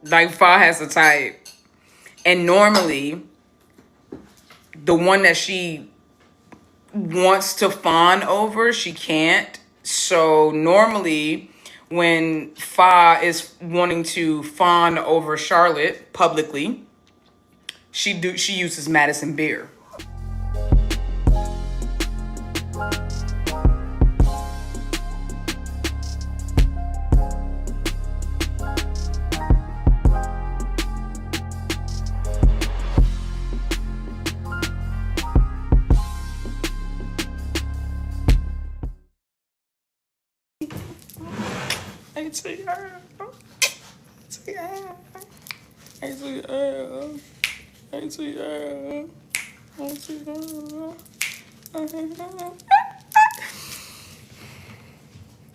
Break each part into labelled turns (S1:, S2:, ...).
S1: Like, Fa has a type. And normally, the one that she wants to fawn over, she can't. So normally, when Fa is wanting to fawn over Charlotte publicly, she uses Madison Beer.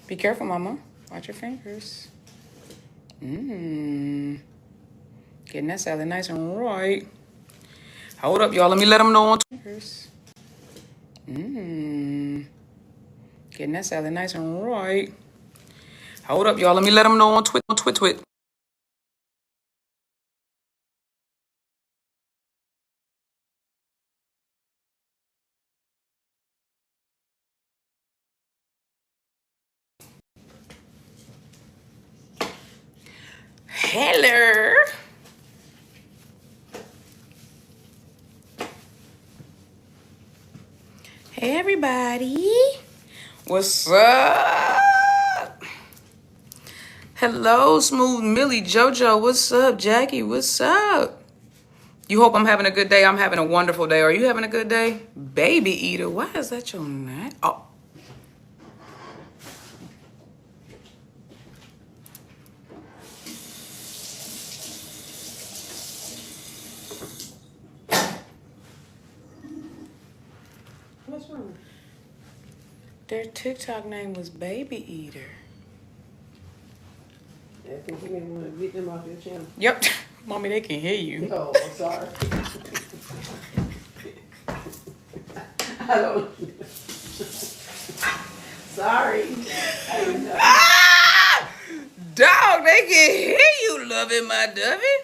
S1: Be careful, mama. Watch your fingers. Getting that salad nice and right. Hold up, y'all. Let me let them know on fingers. Getting that salad nice and right. Hold up, y'all. Let me let them know on Twit. Hello. Hey, everybody. What's up? Hello, Smooth Millie, JoJo. What's up, Jackie? What's up? You hope I'm having a good day. I'm having a wonderful day. Are you having a good day? Baby Eater. Why is that your name? Oh. What's wrong? Their TikTok name was Baby Eater.
S2: I think you may want to get them off your channel.
S1: Yep. Mommy, they can hear you.
S2: Oh, I'm sorry. I don't. Sorry. I didn't know.
S1: Ah! Dog, they can hear you, loving my dovey.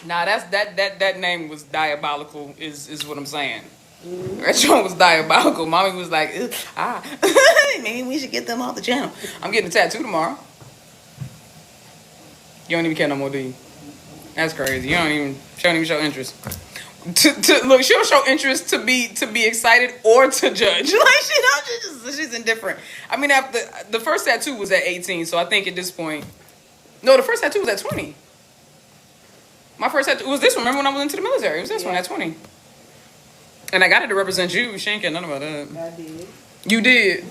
S1: Nah, that name was diabolical, is what I'm saying. That joint was diabolical. Mommy was like, maybe we should get them off the channel. I'm getting a tattoo tomorrow. You don't even care no more, do you? That's crazy. She don't even show interest. Look, she don't show interest to be excited or to judge. Like she's indifferent. I mean, after the first tattoo was at 18, so I think at this point, no, the first tattoo was at 20. My first tattoo was this one. Remember when I went into the military? It was this one at 20. And I got it to represent you. She ain't care nothing about that.
S2: I did.
S1: You did?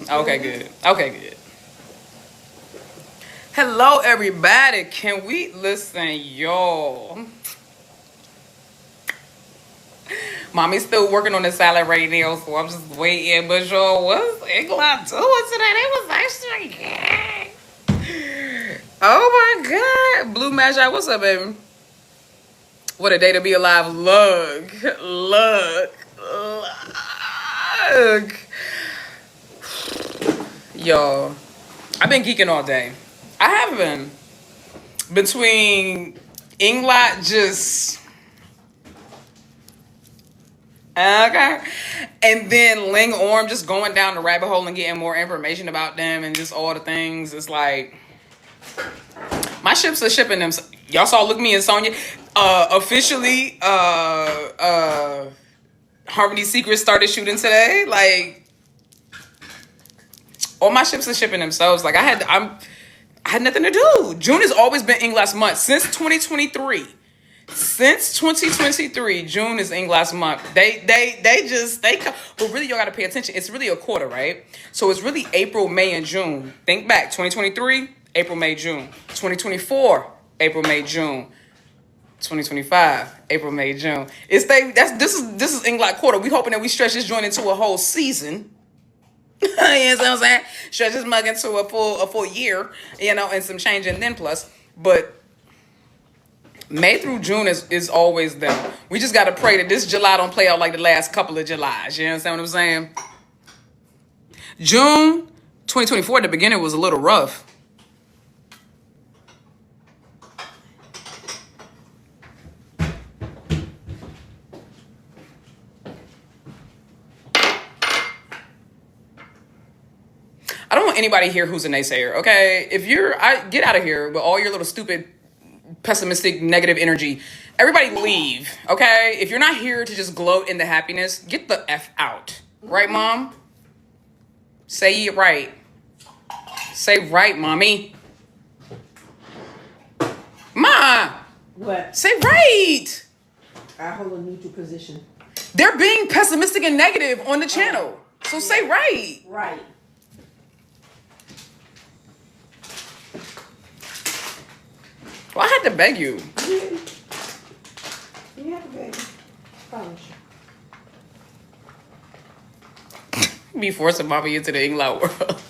S1: Okay, good. Okay, good. Hello, everybody. Can we listen, y'all? Mommy's still working on the salad right now, so I'm just waiting. But y'all, what's England doing today? They was actually good. Oh my God. Blue Magi, what's up, baby? What a day to be alive. Look. Y'all, I've been geeking all day. I have been. Between Inglot just... Okay. And then Ling Orm just going down the rabbit hole and getting more information about them and just all the things. It's like... My ships are shipping them. Y'all saw Look Me and Sonya. Officially, Harmony Secrets started shooting today. Like, all my ships are shipping themselves. Like, I had nothing to do. June has always been English month since 2023. Since 2023, June is English month. They come. But really, y'all gotta pay attention. It's really a quarter, right? So it's really April, May, and June. Think back. 2023, April, May, June. 2024, April, May, June. 2025, April, May, June. This is English quarter. We hoping that we stretch this joint into a whole season. You know what I'm saying? Stretch this mug into a full year, and some change and then plus. But May through June is always them. We just gotta pray that this July don't play out like the last couple of Julys. You understand what I'm saying? June 2024 at the beginning was a little rough. anybody here who's a naysayer, okay? If get out of here with all your little stupid, pessimistic, negative energy. Everybody leave, okay? If you're not here to just gloat in the happiness, get the F out. Right, Mom? Say it right. Say right, Mommy. Ma!
S2: What?
S1: Say right!
S2: I hold a neutral position.
S1: They're being pessimistic and negative on the channel. So say right.
S2: Right.
S1: Well, I had to beg you.
S2: You have to beg. Promise you.
S1: Be forcing mommy into the England world.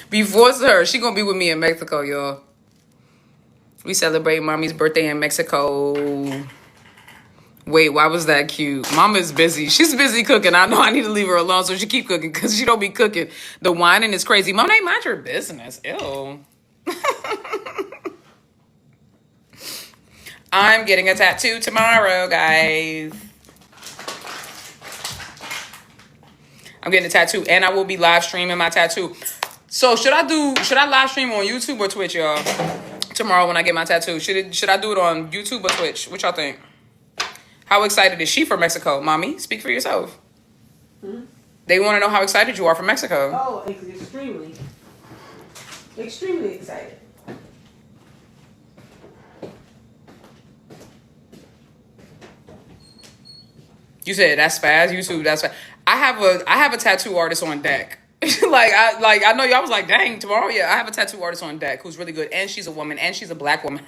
S1: Be forcing her. She gonna be with me in Mexico, y'all. We celebrate mommy's birthday in Mexico. Wait, why was that cute? Mama's busy. She's busy cooking. I know I need to leave her alone so she keep cooking because she don't be cooking. The whining is crazy. Mom, ain't mind your business. Ew. I'm getting a tattoo tomorrow, guys. I'm getting a tattoo and I will be live streaming my tattoo. So should I live stream on YouTube or Twitch, y'all? Tomorrow when I get my tattoo. Should I do it on YouTube or Twitch? What y'all think? How excited is she for Mexico? Mommy, speak for yourself. Hmm? They want to know how excited you are for Mexico.
S2: Oh, extremely. Extremely excited.
S1: You said that's fast. YouTube, that's fast. I have a tattoo artist on deck. I know y'all was like, dang, tomorrow, yeah. I have a tattoo artist on deck who's really good, and she's a woman, and she's a black woman.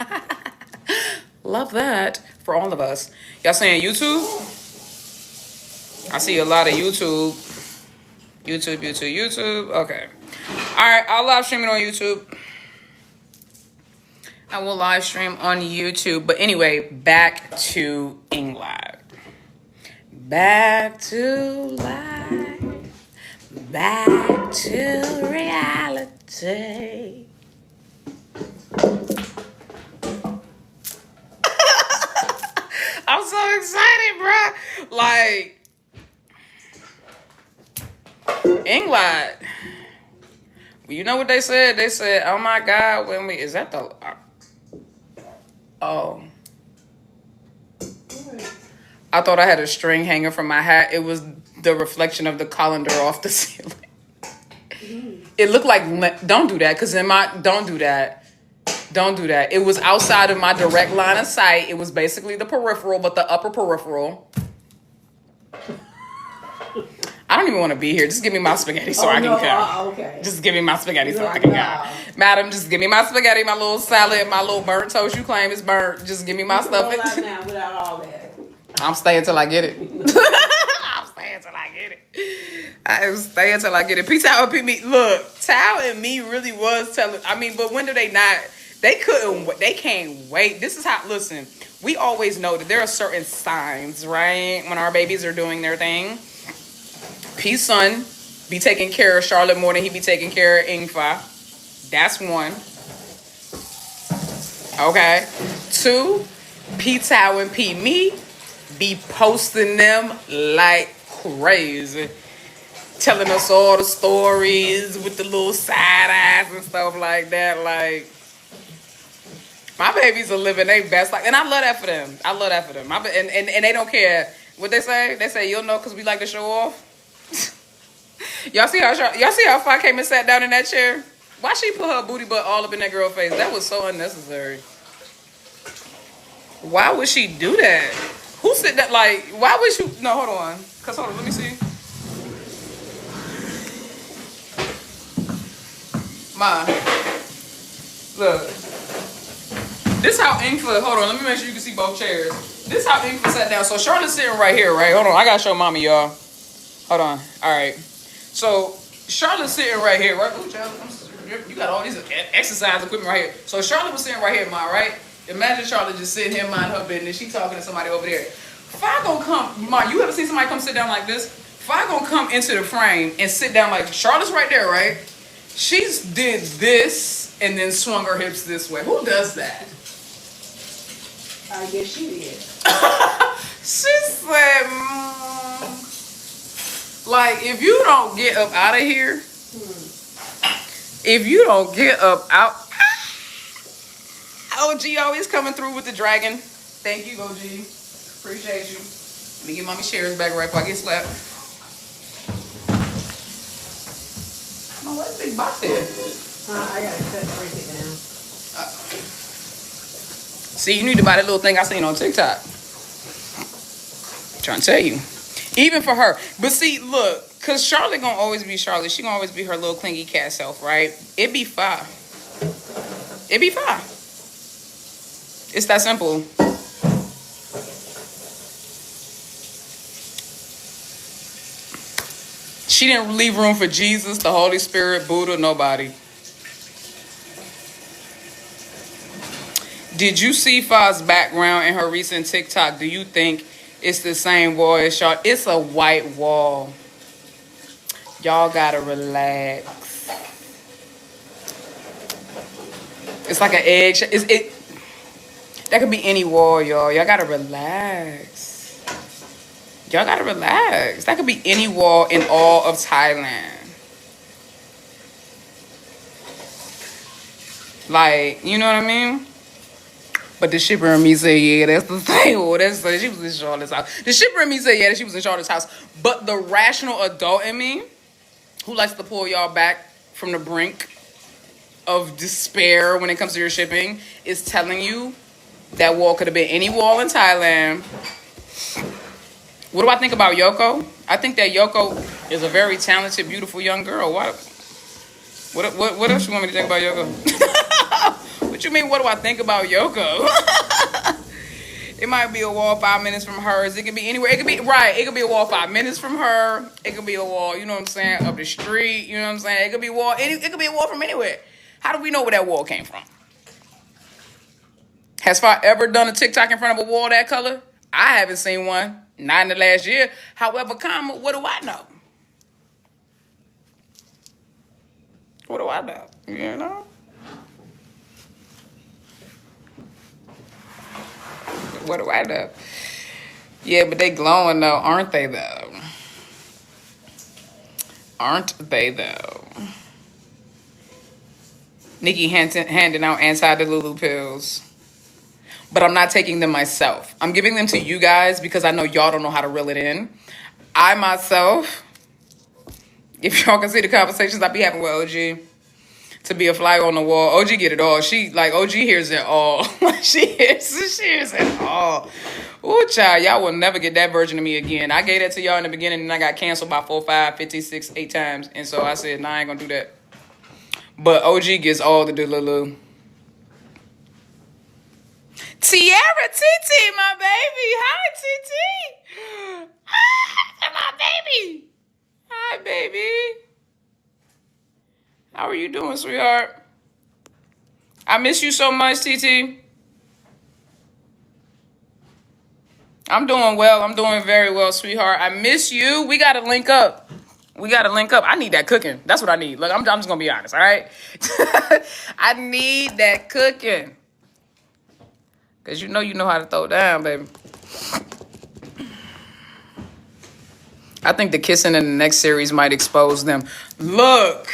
S1: Love that for all of us. Y'all saying YouTube? I see a lot of YouTube. YouTube. Okay. All right, I'll live stream it on YouTube. I will live stream on YouTube. But anyway, back to England. Back to life. Back to reality. I'm so excited, bro. Like, England. You know what they said? They said, oh my God, is that the, oh. I thought I had a string hanger from my hat. It was the reflection of the colander off the ceiling. It looked like, don't do that, because don't do that. Don't do that. It was outside of my direct line of sight. It was basically the peripheral, but the upper peripheral. I don't even want to be here. Just give me my spaghetti so I can go.
S2: Okay.
S1: Just give me my spaghetti so I can go. Madam, just give me my spaghetti, my little salad, my little burnt toast you claim is burnt. Just give me my stuff.
S2: Now without all that.
S1: I'm staying till I get it. I'm staying till I get it. I'm staying till I get it. P Tao and P me. Look, Tao and me really was telling. I mean, but when do they not? They couldn't. They can't wait. This is how. Listen, we always know that there are certain signs, right? When our babies are doing their thing. P's son be taking care of Charlotte more than he be taking care of Ingfa. That's one. Okay. 2, P Tao and P me be posting them like crazy. Telling us all the stories with the little side eyes and stuff like that. Like, my babies are living their best life. And I love that for them. I love that for them. And they don't care what they say. They say, you'll know because we like to show off. Y'all see how far I came and sat down in that chair? Why she put her booty butt all up in that girl's face? That was so unnecessary. Why would she do that? Who said that? Like, why would you? No, hold on. Cause hold on, let me see. Ma, look. This how Ingfa. Hold on, let me make sure you can see both chairs. This how Ingfa sat down. So Charlotte's sitting right here, right? Hold on, I gotta show mommy, y'all. Hold on. All right. So Charlotte's sitting right here, right? Ooh, child, you got all these exercise equipment right here. So Charlotte was sitting right here, Ma, right? Imagine Charlotte just sitting here minding her business. She talking to somebody over there. If I gonna come, Ma, you ever seen somebody come sit down like this? If I gonna come into the frame and sit down like Charlotte's right there, right? She's did this and then swung her hips this way. Who does that?
S2: I guess she did.
S1: She said, like, if you don't get up out of here, If you don't get up out, OG always coming through with the dragon. Thank you, OG. Appreciate you. Let me get mommy shares back right before I get slapped. Oh, what's big box there?
S2: I gotta break it down.
S1: See, you need to buy that little thing I seen on TikTok. I'm trying to tell you. Even for her. But see, look, because Charlotte gonna always be Charlotte. She gonna always be her little clingy cat self, right? It be fine. It be fine. It's that simple. She didn't leave room for Jesus, the Holy Spirit, Buddha, nobody. Did you see Fa's background in her recent TikTok? Do you think it's the same wall as y'all? It's a white wall. Y'all gotta relax. It's like an egg. That could be any wall, y'all. Y'all gotta relax. Y'all gotta relax. That could be any wall in all of Thailand. Like, you know what I mean? But the shipper in me said, yeah, that's the thing. Oh, that's she was in Charlotte's house. The shipper in me said, yeah, that she was in Charlotte's house. But the rational adult in me, who likes to pull y'all back from the brink of despair when it comes to your shipping, is telling you that wall could have been any wall in Thailand. What do I think about Yoko? I think that Yoko is a very talented, beautiful young girl. What else you want me to think about Yoko? What you mean, what do I think about Yoko? It might be a wall 5 minutes from hers. It could be anywhere. It could be, right, it could be a wall 5 minutes from her. It could be a wall, you know what I'm saying, up the street. You know what I'm saying? It could be a wall, it could be a wall from anywhere. How do we know where that wall came from? Has Fa ever done a TikTok in front of a wall that color? I haven't seen one. Not in the last year. However, what do I know? What do I know? You know? What do I know? Yeah, but they glowing though, aren't they though? Aren't they though? Nikki handing out anti-delulu pills. But I'm not taking them myself. I'm giving them to you guys because I know y'all don't know how to reel it in. I myself, if y'all can see the conversations I be having with OG, to be a fly on the wall, OG get it all. OG hears it all. she hears it all. Ooh, child, y'all will never get that version of me again. I gave that to y'all in the beginning and I got canceled by 4, 5, 56, 8 times. And so I said, nah, I ain't gonna do that. But OG gets all the delulu. Tiara TT, my baby. Hi, TT. Hi, my baby. Hi, baby. How are you doing, sweetheart? I miss you so much, TT. I'm doing well. I'm doing very well, sweetheart. I miss you. We got to link up. I need that cooking. That's what I need. Look, I'm just going to be honest, all right? I need that cooking. Because you know how to throw down, baby. I think the kissing in the next series might expose them. Look,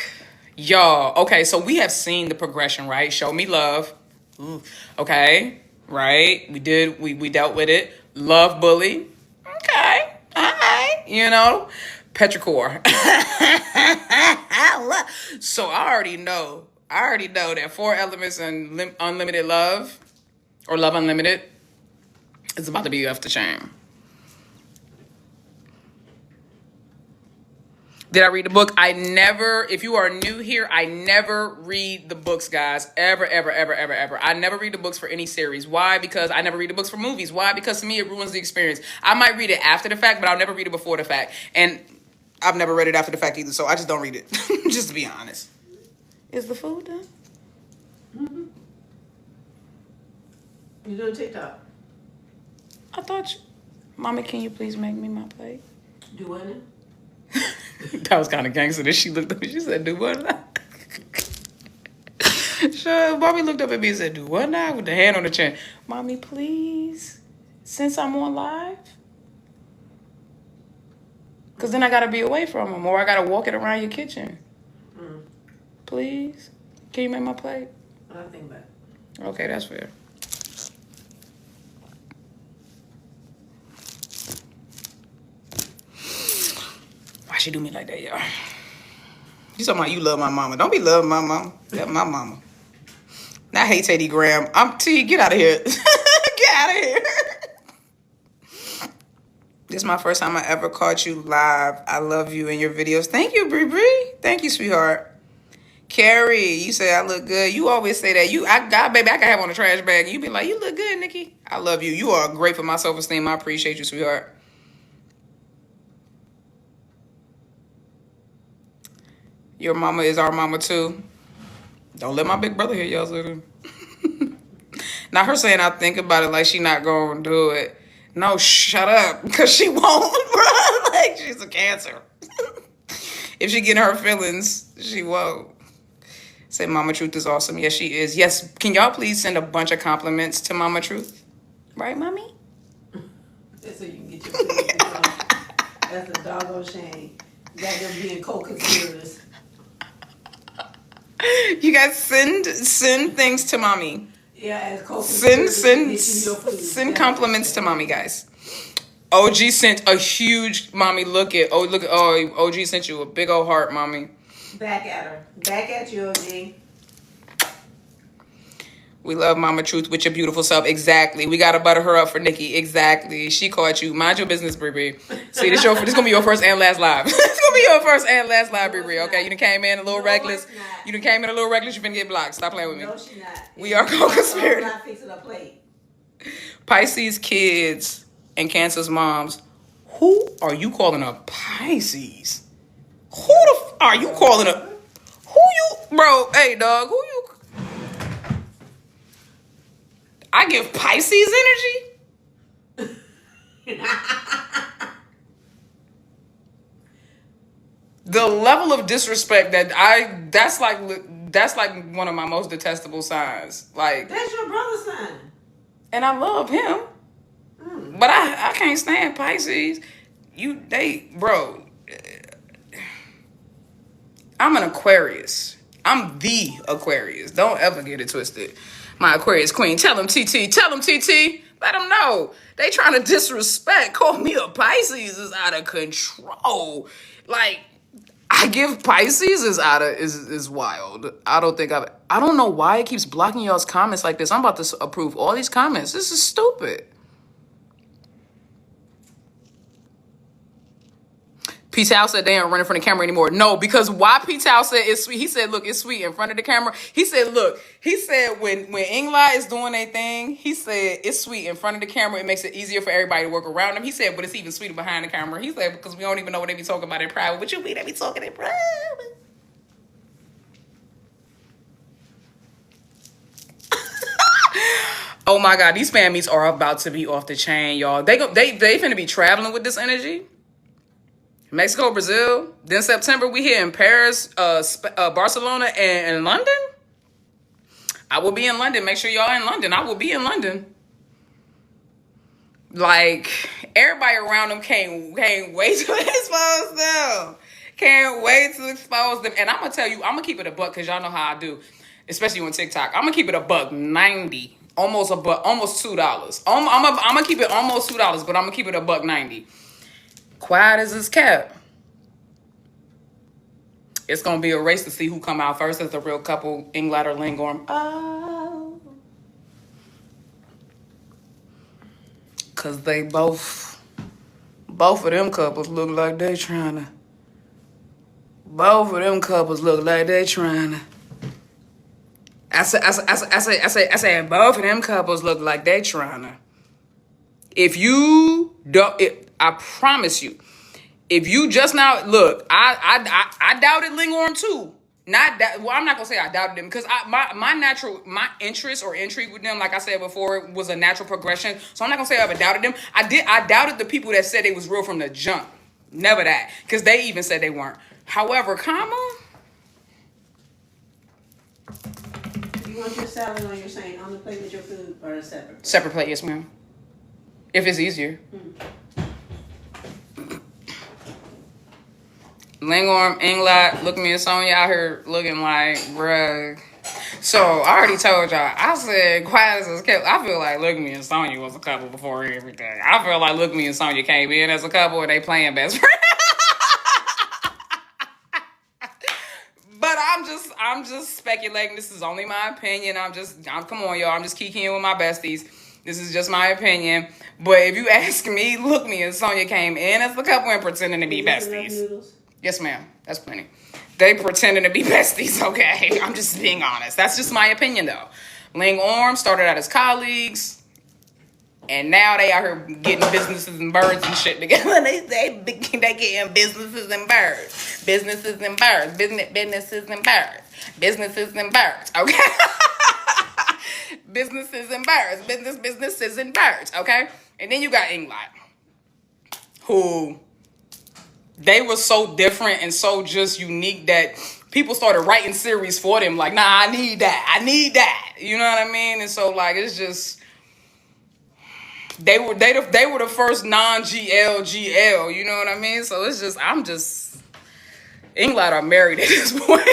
S1: y'all. Okay, so we have seen the progression, right? Show me love. Ooh, okay, right? We dealt with it. Love bully. Okay, all right. You know, petrichor. So I already know that 4 elements and unlimited love, or love unlimited, is about to be off the chain. Did I read the book? If you are new here, I never read the books, guys. Ever. I never read the books for any series. Why? Because I never read the books for movies. Why? Because to me, it ruins the experience. I might read it after the fact, but I'll never read it before the fact. And I've never read it after the fact either, so I just don't read it. Just to be honest. Is the food done?
S2: Mm-hmm. You doing TikTok?
S1: I thought you... Mommy, can you please make me my plate?
S2: Do what?
S1: That was kind of gangster. Then she looked up and she said, do what now? Sure, Mommy looked up at me and said, do what now? With the hand on the chin. Mommy, please, since I'm on live. Because then I got to be away from him, or I got to walk it around your kitchen. please? Can you make my plate?
S2: I think about it.
S1: Okay, that's fair. Why she do me like that, y'all? You talking about you love my mama. Don't be loving my mama. That's my mama. I hate Teddy Graham. I'm T, get out of here. Get out of here. This is my first time I ever caught you live. I love you and your videos. Thank you, Bree Bree. Thank you, sweetheart. Carrie, you say I look good. You always say that. Baby, I can have on a trash bag. You be like, you look good, Nikki. I love you. You are great for my self-esteem. I appreciate you, sweetheart. Your mama is our mama too. Don't let my big brother hear y'all say that. Now her saying I think about it like she not gonna do it. No, shut up, because she won't, bro. Like she's a cancer. If she get in her feelings, she won't. Say Mama Truth is awesome. Yes, she is. Yes, can y'all please send a bunch of compliments to Mama Truth? Right, Mommy?
S2: Just so you can get your food. That's a doggone shame. That them being co-conspirators.
S1: You guys send things to Mommy.
S2: Yeah, as co-conspirators.
S1: Send compliments to Mommy, guys. OG sent a huge Mommy look at OG sent you a big old heart, Mommy.
S2: Back at her. Back at you, OG.
S1: We love Mama Truth with your beautiful self. Exactly. We gotta butter her up for Nikki. Exactly. She caught you. Mind your business, Bree. See, this gonna be your first and last live. This gonna be your first and last live, Bree. Okay, you done came in a little reckless. You done came in a little reckless. You finna get blocked. Stop playing with me.
S2: No, she not.
S1: We are co-conspirators.
S2: I'm not fixing a plate.
S1: Pisces kids and Cancer's moms. Who are you calling a Pisces? Who the are you calling a? Who you, bro? Hey, dog. Who you? I give Pisces energy. The level of disrespect that's like one of my most detestable signs. Like
S2: that's your brother's sign.
S1: And I love him. But I can't stand Pisces. Bro. I'm an Aquarius. I'm the Aquarius. Don't ever get it twisted. My Aquarius queen. Tell them, TT. Tell them, TT. Let them know. They trying to disrespect. Call me a Pisces is out of control. Like, I give Pisces is wild. I don't know why it keeps blocking y'all's comments like this. I'm about to approve all these comments. This is stupid. P-Towel said they ain't running from the camera anymore. No, because why P-Towel said it's sweet. He said, look, it's sweet in front of the camera. He said, look, when Ingla is doing a thing, he said it's sweet in front of the camera. It makes it easier for everybody to work around them. He said, but it's even sweeter behind the camera. He said, because we don't even know what they be talking about in private. What you mean they be talking in private? Oh my God, these fammies are about to be off the chain, y'all. They finna be traveling with this energy. Mexico, Brazil. Then September, we here in Paris, Barcelona, and London. I will be in London. Make sure y'all in London. I will be in London. Like, everybody around them can't wait to expose them. Can't wait to expose them. And I'm going to tell you, I'm going to keep it a buck because y'all know how I do, especially on TikTok. I'm going to keep it a $1.90. Almost $2. I'm going to keep it almost $2, but I'm going to keep it a $1.90. Quiet as it's kept. It's gonna be a race to see who come out first as the real couple, Inglater Lingorm. Oh, cause they both of them couples look like they trying to. Both of them couples look like they trying to. I said, both of them couples look like they trying to. If you don't, I promise you, if you just now look, I doubted Lingorm too. I'm not gonna say I doubted him because my interest or intrigue with them, like I said before, was a natural progression. So I'm not gonna say I ever doubted them. I doubted the people that said they was real from the jump. Never that, because they even said they weren't. However,
S2: You want your salad on your saying on the plate with your food or a separate?
S1: Separate plate, yes, ma'am. If it's easier. Lingorm, Inglot, look me and Sonya out here looking like, bruh. So, I already told y'all. I said, quiet as a kept. I feel like Look Me and Sonya was a couple before everything. I feel like Look Me and Sonya came in as a couple and they playing best friends. But I'm just speculating. This is only my opinion. Come on, y'all. I'm just kicking with my besties. This is just my opinion. But if you ask me, Look Me and Sonya came in as a couple and pretending to be besties. Yes, ma'am. That's plenty. They pretending to be besties, okay? I'm just being honest. That's just my opinion, though. Ling Orm started out as colleagues, and now they out here getting businesses and birds and shit together. They getting businesses and birds. Businesses and birds. Businesses and birds. Businesses and birds, okay? Businesses and birds. Businesses and birds, okay? And then you got Inglot, who... they were so different and so just unique that people started writing series for them. Like, nah, I need that. You know what I mean? And so, like, it's just they were the first non-GL. You know what I mean? So it's just Inglot are married at this point.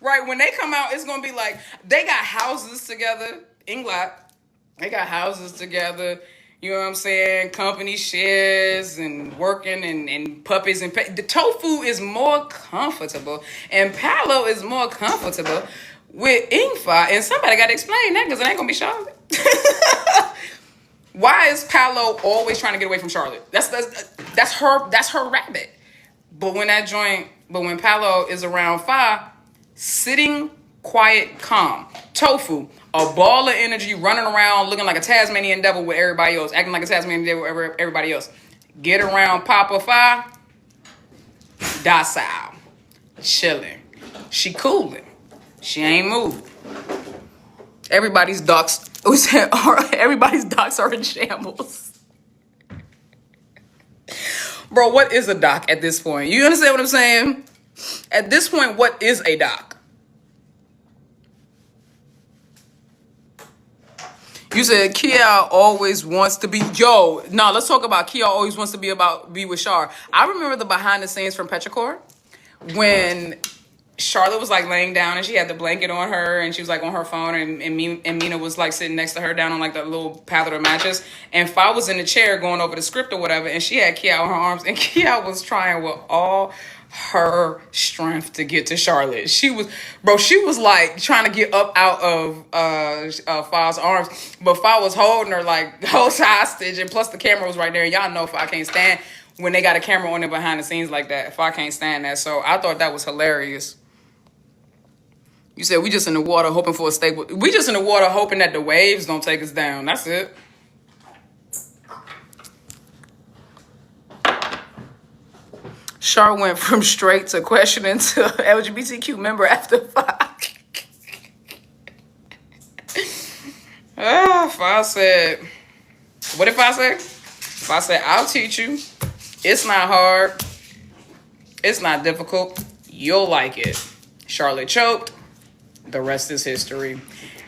S1: Right, when they come out, it's gonna be like they got houses together. Inglot, they got houses together. You know what I'm saying? Company shares and working and puppies and the Tofu is more comfortable and Palo is more comfortable with Ingfa. And somebody got to explain that because it ain't gonna be Charlotte. Why is Palo always trying to get away from Charlotte? That's her rabbit. But when Palo is around Fa, sitting quiet, calm. Tofu, a ball of energy, running around looking like a Tasmanian devil with everybody else, acting like a Tasmanian devil with everybody else. Get around Papa Fi, docile, chilling. She cooling. She ain't moved. Everybody's ducks are in shambles. Bro, what is a doc at this point? You understand what I'm saying? At this point, what is a doc? You said Kia always wants to be let's talk about Kia always wants to be with Char. I remember the behind the scenes from Petrichor when Charlotte was like laying down and she had the blanket on her and she was like on her phone and Mina was like sitting next to her down on like the little padded mattress and Fa was in the chair going over the script or whatever and she had Kia on her arms and Kia was trying with all her strength to get to Charlotte. She was like trying to get up out of Fa's arms, but Fa was holding her like hostage, and plus the camera was right there. And y'all know Fa can't stand when they got a camera on them behind the scenes like that. Fa can't stand that. So I thought that was hilarious. You said we just in the water hoping for a stable. We just in the water hoping that the waves don't take us down. That's it. Char went from straight to questioning to LGBTQ member after Fa. Fa said, what did Fa say? Fa said, I'll teach you. It's not hard. It's not difficult. You'll like it. Charlotte choked. The rest is history.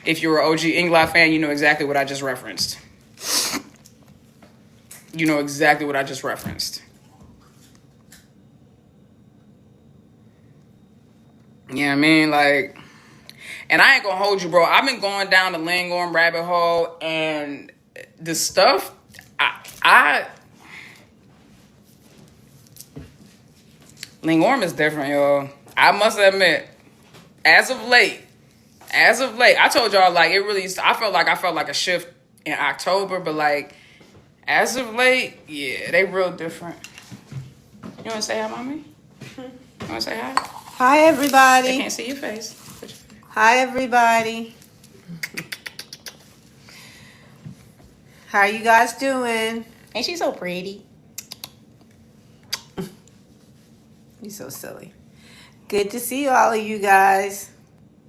S1: If you're an OG Inglot fan, you know exactly what I just referenced. You know exactly what I just referenced. Yeah, I mean, like, and I ain't gonna hold you, bro. I've been going down the Lingorm rabbit hole, and the stuff, Lingorm is different, y'all. I must admit, as of late, I told y'all, like, I felt like a shift in October, but, like, as of late, yeah, they real different. You wanna say hi, mommy? You wanna say hi?
S2: Hi, everybody.
S1: I can't see your face.
S2: Hi, everybody. How are you guys doing?
S1: Ain't she so pretty?
S2: You're so silly. Good to see all of you guys.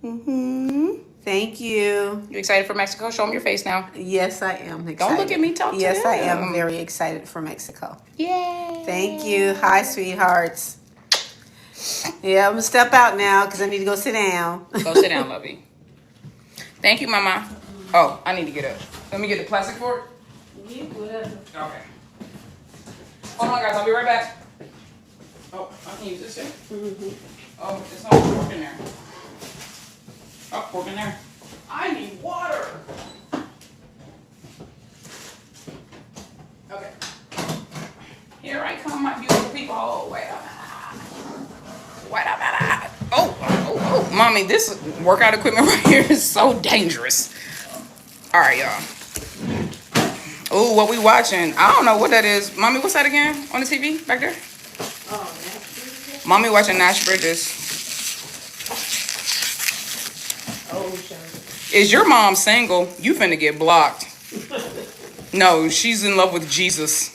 S2: Thank you.
S1: You excited for Mexico? Show them your face now.
S2: Yes, I am excited.
S1: Don't look at me. Talk to
S2: Yes,
S1: them.
S2: I am very excited for Mexico.
S1: Yay.
S2: Thank you. Hi, sweethearts. Yeah, I'm going to step out now because I need to go sit down.
S1: Go sit down, lovey. Thank you, Mama. Oh, I need to get up. Let me get the plastic fork.
S2: Yeah, whatever.
S1: Okay. Hold on, guys. I'll be right back. Oh, I can use this here.
S2: Mm-hmm.
S1: Oh, it's all pork in there. Oh, pork in there. I need water. Okay. Here I come, my beautiful people. Oh, wait a minute. Wait a minute. Oh. Mommy, this workout equipment right here is so dangerous. All right, y'all. Oh, what we watching? I don't know what that is. Mommy, what's that again on the TV back there?
S2: Oh, that's
S1: Mommy watching Nash Bridges.
S2: oh, sure.
S1: Is your mom single? You finna get blocked. No, she's in love with Jesus.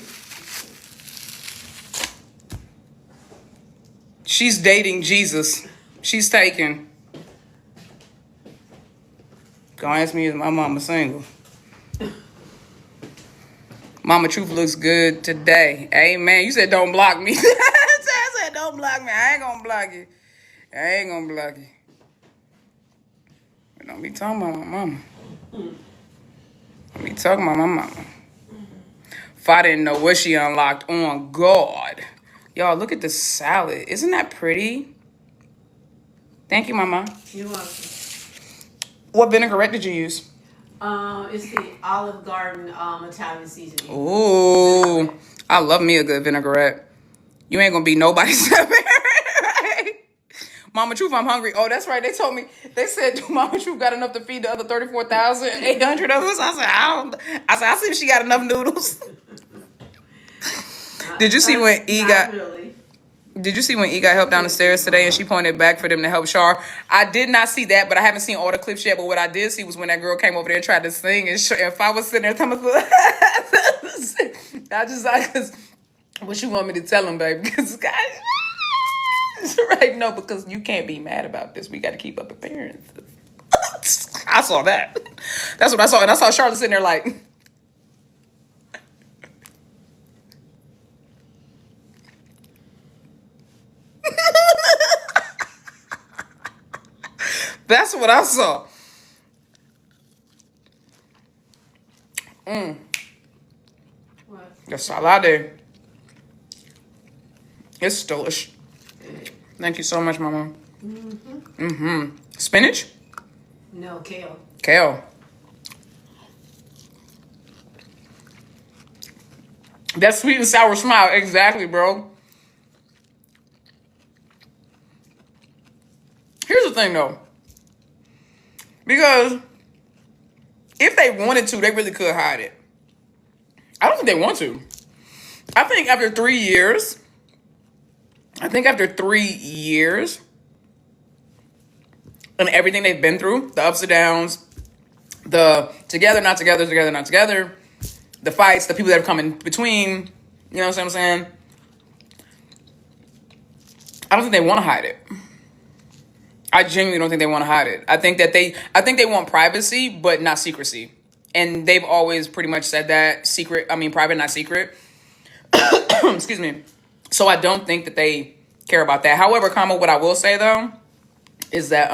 S1: She's dating Jesus. She's taken. Don't ask me if my mama single. Mama Truth looks good today. Amen. You said don't block me. I said don't block me. I ain't gonna block you. But don't be talking about my mama. Don't be talking about my mama. If I didn't know what she unlocked on God. Y'all, look at the salad. Isn't that pretty? Thank you, Mama.
S2: You're welcome.
S1: What vinaigrette did you use?
S2: It's the Olive Garden Italian seasoning.
S1: Ooh, I love me a good vinaigrette. You ain't gonna be nobody's right? Mama Truth, I'm hungry. Oh, that's right. They told me. They said Mama Truth got enough to feed the other 34,800 of us. I said I see if she got enough noodles. Did you see when E got?
S2: Really.
S1: Did you see when E got help down the stairs today and she pointed back for them to help Shar? I did not see that, but I haven't seen all the clips yet. But what I did see was when that girl came over there and tried to sing. And if I was sitting there telling I just like, what you want me to tell him, baby? Because right, no, because you can't be mad about this. We got to keep up appearances. I saw that. That's what I saw, and I saw Charlotte sitting there like. That's what I saw.
S2: What?
S1: The salad. It's delish. Thank you so much, Mama. Spinach?
S2: No, kale.
S1: Kale. That sweet and sour smile. Exactly, bro. Here's the thing, though. Because if they wanted to, they really could hide it. I don't think they want to. I think after 3 years, and everything they've been through, the ups and downs, the together, not together, the fights, the people that have come in between, you know what I'm saying? I don't think they want to hide it. I genuinely don't think they want to hide it. I think they want privacy, but not secrecy. And they've always pretty much said that private, not secret. Excuse me. So I don't think that they care about that. However, what I will say though, is that,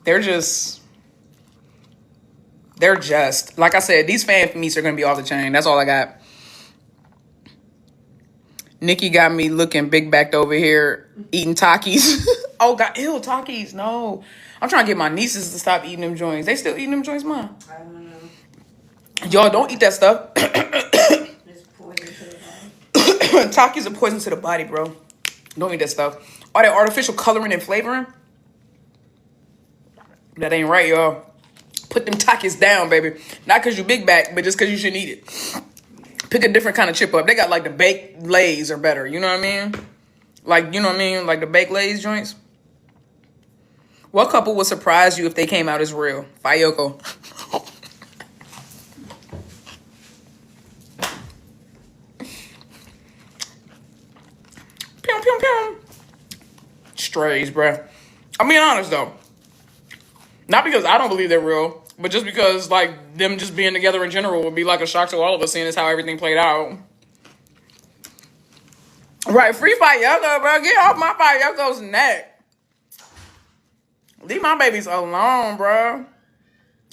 S1: they're just, like I said, these fan meets are going to be off the chain. That's all I got. Nikki got me looking big backed over here eating Takis. Oh, God. Ew, Takis. No. I'm trying to get my nieces to stop eating them joints. They still eating them joints, Mom?
S2: I don't know.
S1: Y'all, don't eat that stuff.
S2: It's poison to the body.
S1: Takis are poison to the body, bro. Don't eat that stuff. All that artificial coloring and flavoring. That ain't right, y'all. Put them Takis down, baby. Not because you big back, but just because you shouldn't eat it. Pick a different kind of chip up. They got like the baked Lays are better. You know what I mean? Like, you know what I mean? Like the baked Lays joints. What couple would surprise you if they came out as real? Fayoko. Pew, pew, pew. Strays, bruh. I'm being honest, though. Not because I don't believe they're real, but just because, like, them just being together in general would be like a shock to all of us, seeing as how everything played out. Right, free Fayoko, bro. Get off my Fayoko's neck. Leave my babies alone, bro.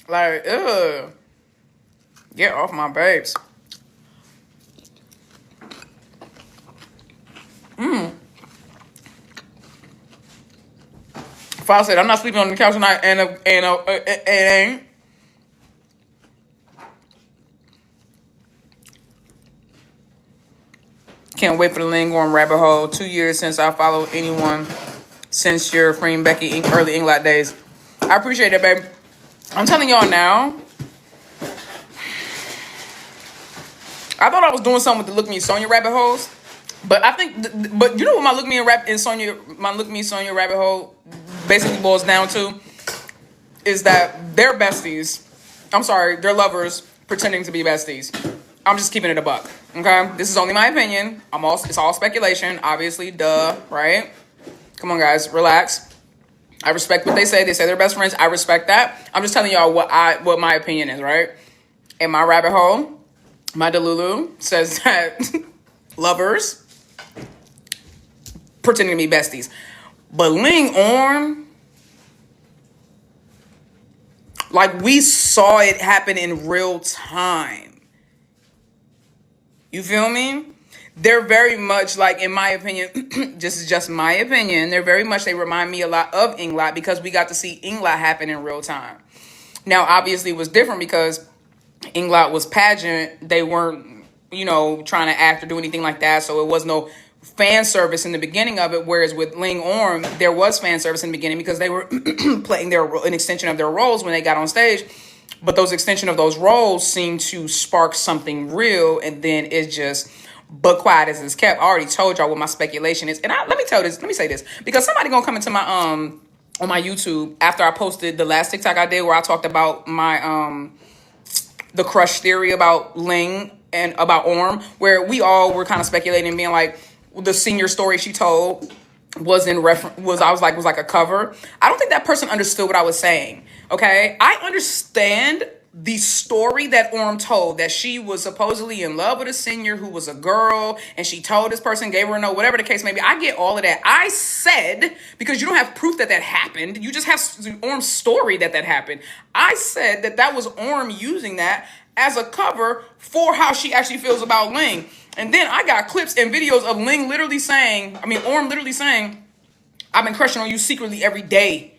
S1: Like, ugh. Get off my babes. File said, I'm not sleeping on the couch tonight, and ain't. Can't wait for the lingering rabbit hole. 2 years since I followed anyone since your Freeing Becky early England days. I appreciate it, babe. I'm telling y'all now. I thought I was doing something with the Look Me Sonya rabbit holes, but I think, but you know what my Look Me Sonya rabbit hole basically boils down to is that they're besties. I'm sorry, they're lovers pretending to be besties. I'm just keeping it a buck. Okay, this is only my opinion. It's all speculation, obviously. Duh, right? Come on, guys, relax. I respect what they say. They say they're best friends. I respect that. I'm just telling y'all what my opinion is, right? In my rabbit hole, my Delulu says that lovers pretending to be besties, but Ling Orm, like we saw it happen in real time. You feel me? They're very much like, in my opinion, just my opinion, they remind me a lot of Inglot because we got to see Inglot happen in real time. Now, obviously, it was different because Inglot was pageant. They weren't, trying to act or do anything like that. So it was no fan service in the beginning of it. Whereas with Ling Orm, there was fan service in the beginning because they were playing an extension of their roles when they got on stage. But those extension of those roles seemed to spark something real, and then it just, but quiet as it's kept. I already told y'all what my speculation is, and let me say this because somebody gonna come into my on my YouTube after I posted the last TikTok I did where I talked about my the crush theory about Ling and about Orm, where we all were kind of speculating, being like the senior story she told was like a cover. I don't think that person understood what I was saying. Okay, I understand the story that Orm told, that she was supposedly in love with a senior who was a girl, and she told this person, gave her a note, whatever the case may be. I get all of that. I said, because you don't have proof that happened, you just have Orm's story that happened. I said that was Orm using that as a cover for how she actually feels about Ling. And then I got clips and videos of Orm literally saying, I've been crushing on you secretly every day.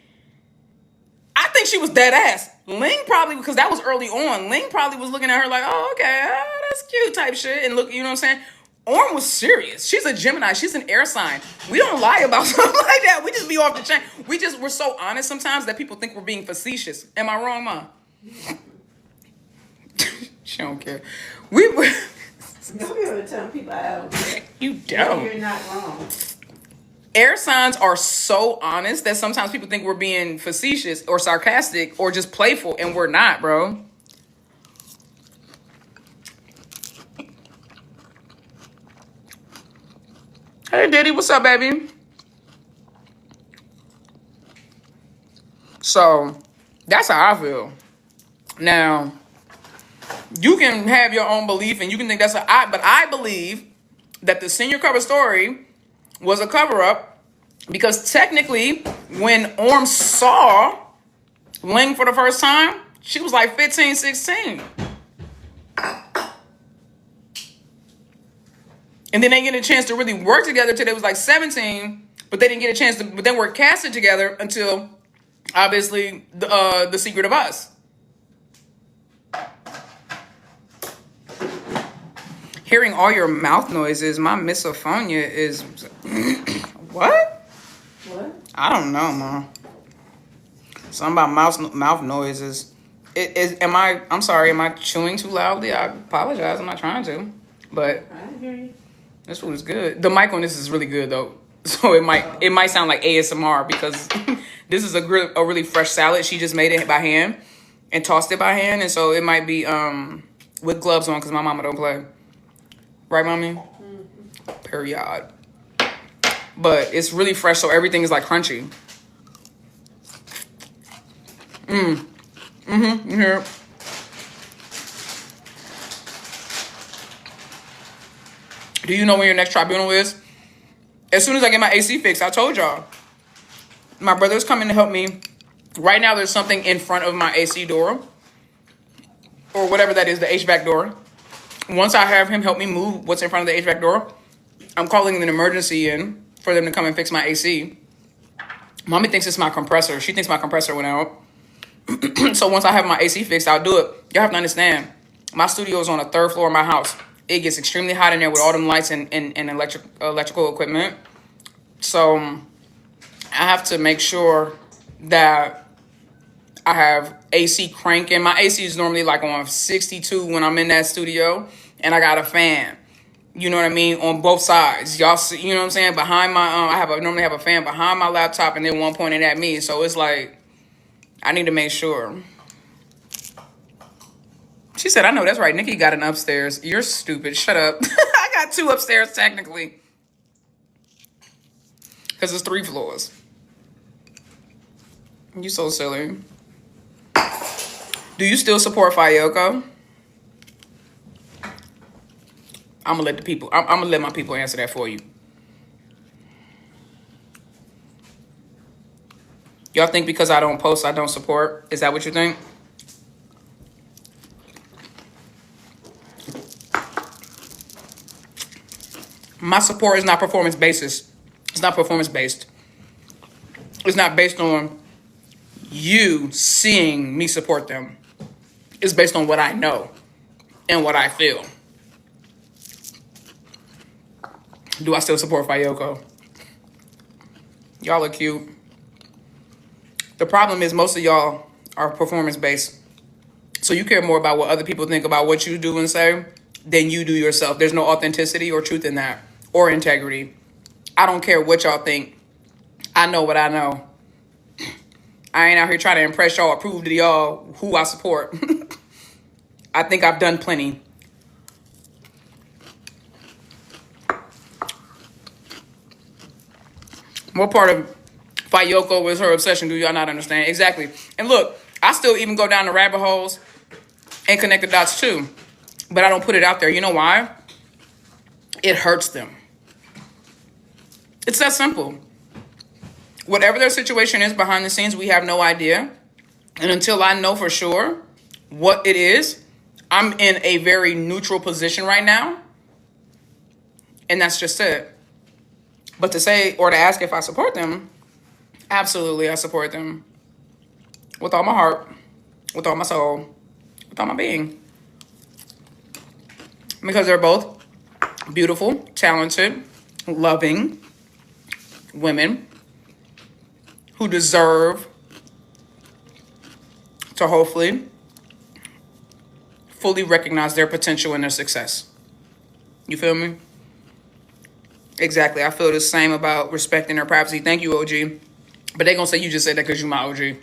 S1: I think she was dead ass. Ling probably, because that was early on, Ling probably was looking at her like, oh, okay, that's cute type shit. And look, you know what I'm saying? Orm was serious. She's a Gemini. She's an air sign. We don't lie about something like that. We just be off the chain. We're so honest sometimes that people think we're being facetious. Am I wrong, Mom? She don't care.
S2: Don't be able to tell people I don't care.
S1: You don't.
S2: You're not wrong.
S1: Air signs are so honest that sometimes people think we're being facetious or sarcastic or just playful, and we're not, bro. Hey, Diddy, what's up, baby? So, that's how I feel. Now, you can have your own belief, and you can think but I believe that the senior cover story was a cover-up because technically when Orm saw Ling for the first time, she was like 15, 16. And then they get a chance to really work together till they was like 17, but they didn't get a chance to, but then we're casted together until obviously the Secret of Us. Hearing all your mouth noises, my misophonia is... What?
S2: What?
S1: I don't know, Mom. Something about mouth noises. I'm sorry, am I chewing too loudly? I apologize, I'm not trying to. But
S2: I hear you.
S1: this one is good. The mic on this is really good, though. So it might sound like ASMR because this is a really fresh salad. She just made it by hand and tossed it by hand. And so it might be with gloves on because my mama don't play. Right, Mommy? Mm-hmm. Period. But it's really fresh, so everything is like crunchy. Here. Do you know when your next tribunal is? As soon as I get my AC fixed, I told y'all. My brother's coming to help me. Right now, there's something in front of my AC door. Or whatever that is, the HVAC door. Once I have him help me move what's in front of the HVAC door, I'm calling an emergency in for them to come and fix my AC. Mommy thinks it's my compressor. She thinks my compressor went out. So once I have my AC fixed, I'll do it. Y'all have to understand, my studio is on the 3rd floor of my house. It gets extremely hot in there with all them lights and electrical equipment. So I have to make sure that I have AC cranking. My AC is normally like on 62 when I'm in that studio, and I got a fan. You know what I mean? On both sides. Y'all see, you know what I'm saying? Behind my I normally have a fan behind my laptop and then one pointing at me. So it's like I need to make sure. She said, I know that's right. Nikki got an upstairs. You're stupid. Shut up. I got 2 upstairs technically. Because it's 3 floors. You so silly. Do you still support Fayoko? I'm gonna let my people answer that for you. Y'all think because I don't post, I don't support? Is that what you think? My support is not performance basis. It's not performance based. It's not based on you seeing me support them. It's based on what I know and what I feel. Do I still support Fayoko? Y'all are cute. The problem is most of y'all are performance based. So you care more about what other people think about what you do and say than you do yourself. There's no authenticity or truth in that, or integrity. I don't care what y'all think. I know what I know. I ain't out here trying to impress y'all or prove to y'all who I support. I think I've done plenty. What part of Fayoko was her obsession? Do y'all not understand? Exactly. And look, I still even go down the rabbit holes and connect the dots too. But I don't put it out there. You know why? It hurts them. It's that simple. Whatever their situation is behind the scenes, we have no idea. And until I know for sure what it is, I'm in a very neutral position right now. And that's just it. But to say or to ask if I support them, absolutely I support them. With all my heart, with all my soul, with all my being. Because they're both beautiful, talented, loving women who deserve to hopefully fully recognize their potential and their success. You feel me? Exactly. I feel the same about respecting their privacy. Thank you, OG. But they gonna say you just said that because you my OG.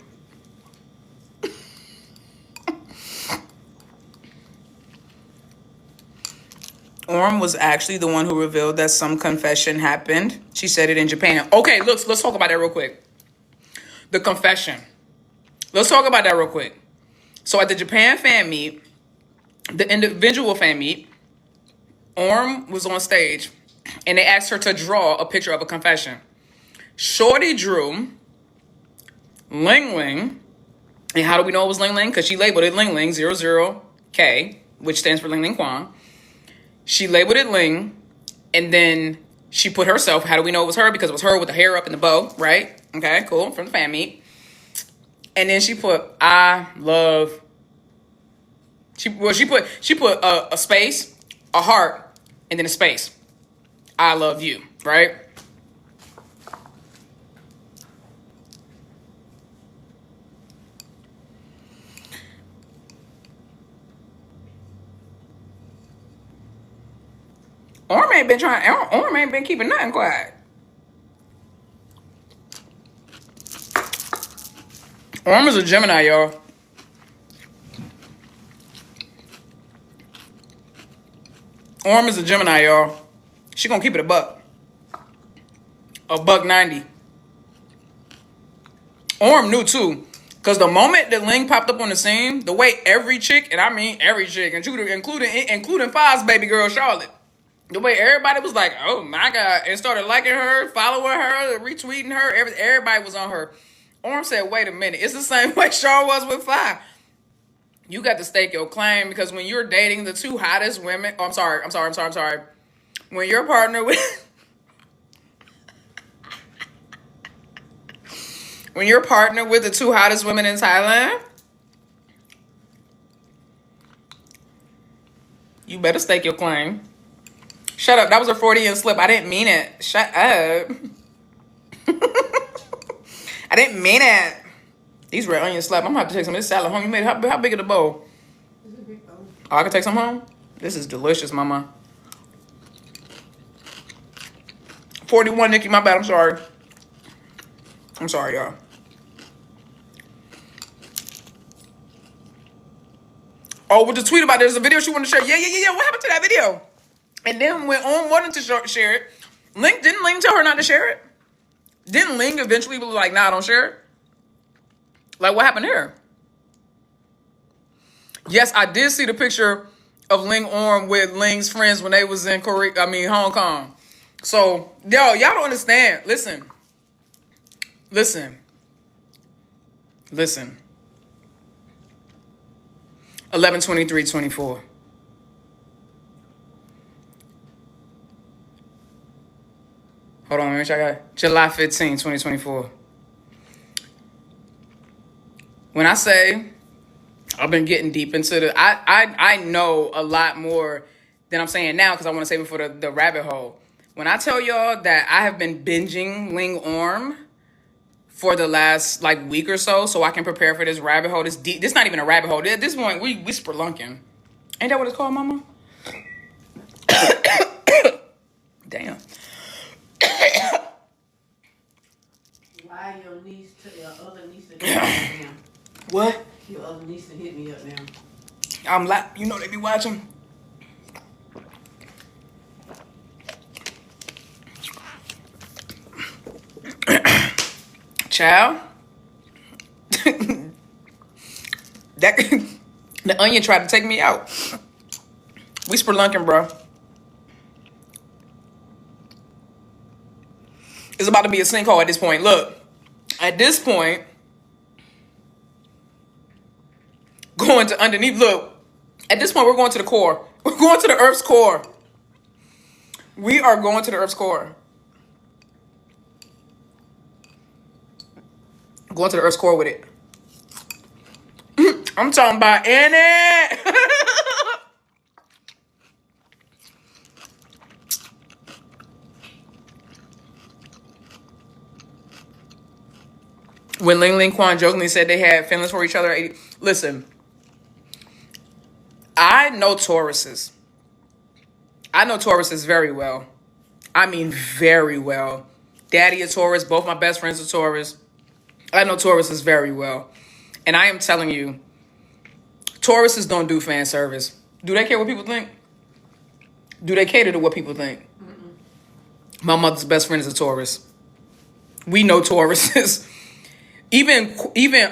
S1: Orm was actually the one who revealed that some confession happened. She said it in Japan. Okay, let's talk about that real quick. The confession. Let's talk about that real quick. So at the Japan fan meet, the individual fan meet, Orm was on stage and they asked her to draw a picture of a confession. Shorty drew Ling Ling. And how do we know it was Ling Ling? Because she labeled it Ling Ling 00K, which stands for Ling Ling Quan. She labeled it Ling, and then she put herself. How do we know it was her? Because it was her with the hair up in the bow, right? Okay, cool, from the fan meet. And then she put I love. She put a space, a heart, and then a space. I love you, right? Orm ain't been keeping nothing quiet. Orm is a Gemini, y'all. Orm is a Gemini, y'all. She gonna keep it a buck. $1.90. Orm knew too. Because the moment that Ling popped up on the scene, the way every chick, and I mean every chick, including Five's baby girl, Charlotte, the way everybody was like, oh my God, and started liking her, following her, retweeting her, everybody was on her. Orm said, wait a minute, it's the same way Char was with Five. You got to stake your claim because when you're dating the 2 hottest women, I'm sorry. When you're partnered with, When you're partnered with the two hottest women in Thailand, you better stake your claim. Shut up. That was a Freudian slip. I didn't mean it. Shut up. I didn't mean it. These red onions slap. I'm gonna have to take some of this salad home. You made how big is the bowl?
S2: It's a big bowl.
S1: Oh, I can take some home? This is delicious, mama. 41, Nikki, my bad. I'm sorry. I'm sorry, y'all. Oh, with the tweet about there's a video she wanted to share. Yeah. What happened to that video? And then when On wanted to share it, didn't Ling tell her not to share it? Didn't Ling eventually be like, nah, don't share it? Like, what happened there? Yes, I did see the picture of Ling Orm with Ling's friends when they was in Hong Kong. So, y'all don't understand. Listen. 11/23/24. Hold on, let me check out. July 15, 2024. When I say I've been getting deep into I know a lot more than I'm saying now because I want to save it for the rabbit hole. When I tell y'all that I have been binging Ling Orm for the last week or so I can prepare for this rabbit hole. This deep. This not even a rabbit hole. At this point, we spelunking. Ain't that what it's called, mama? Damn.
S2: Why your niece your other niece to hit me up now?
S1: What?
S2: Your other niece to hit me up now.
S1: I'm you know they be watching. Child. The onion tried to take me out. We spelunking, bro. It's about to be a sinkhole at this point. Look, at this point, going to underneath. Look, at this point, we're going to the core. We're going to the Earth's core. We are going to the Earth's core. Going to the Earth's core with it. I'm talking about in it. When Ling Quan jokingly said they had feelings for each other, listen, I know Tauruses. I know Tauruses very well. I mean, very well. Daddy a Taurus. Both my best friends are Taurus. I know Tauruses very well. And I am telling you, Tauruses don't do fan service. Do they care what people think? Do they cater to what people think? Mm-mm. My mother's best friend is a Taurus. We know Tauruses. Even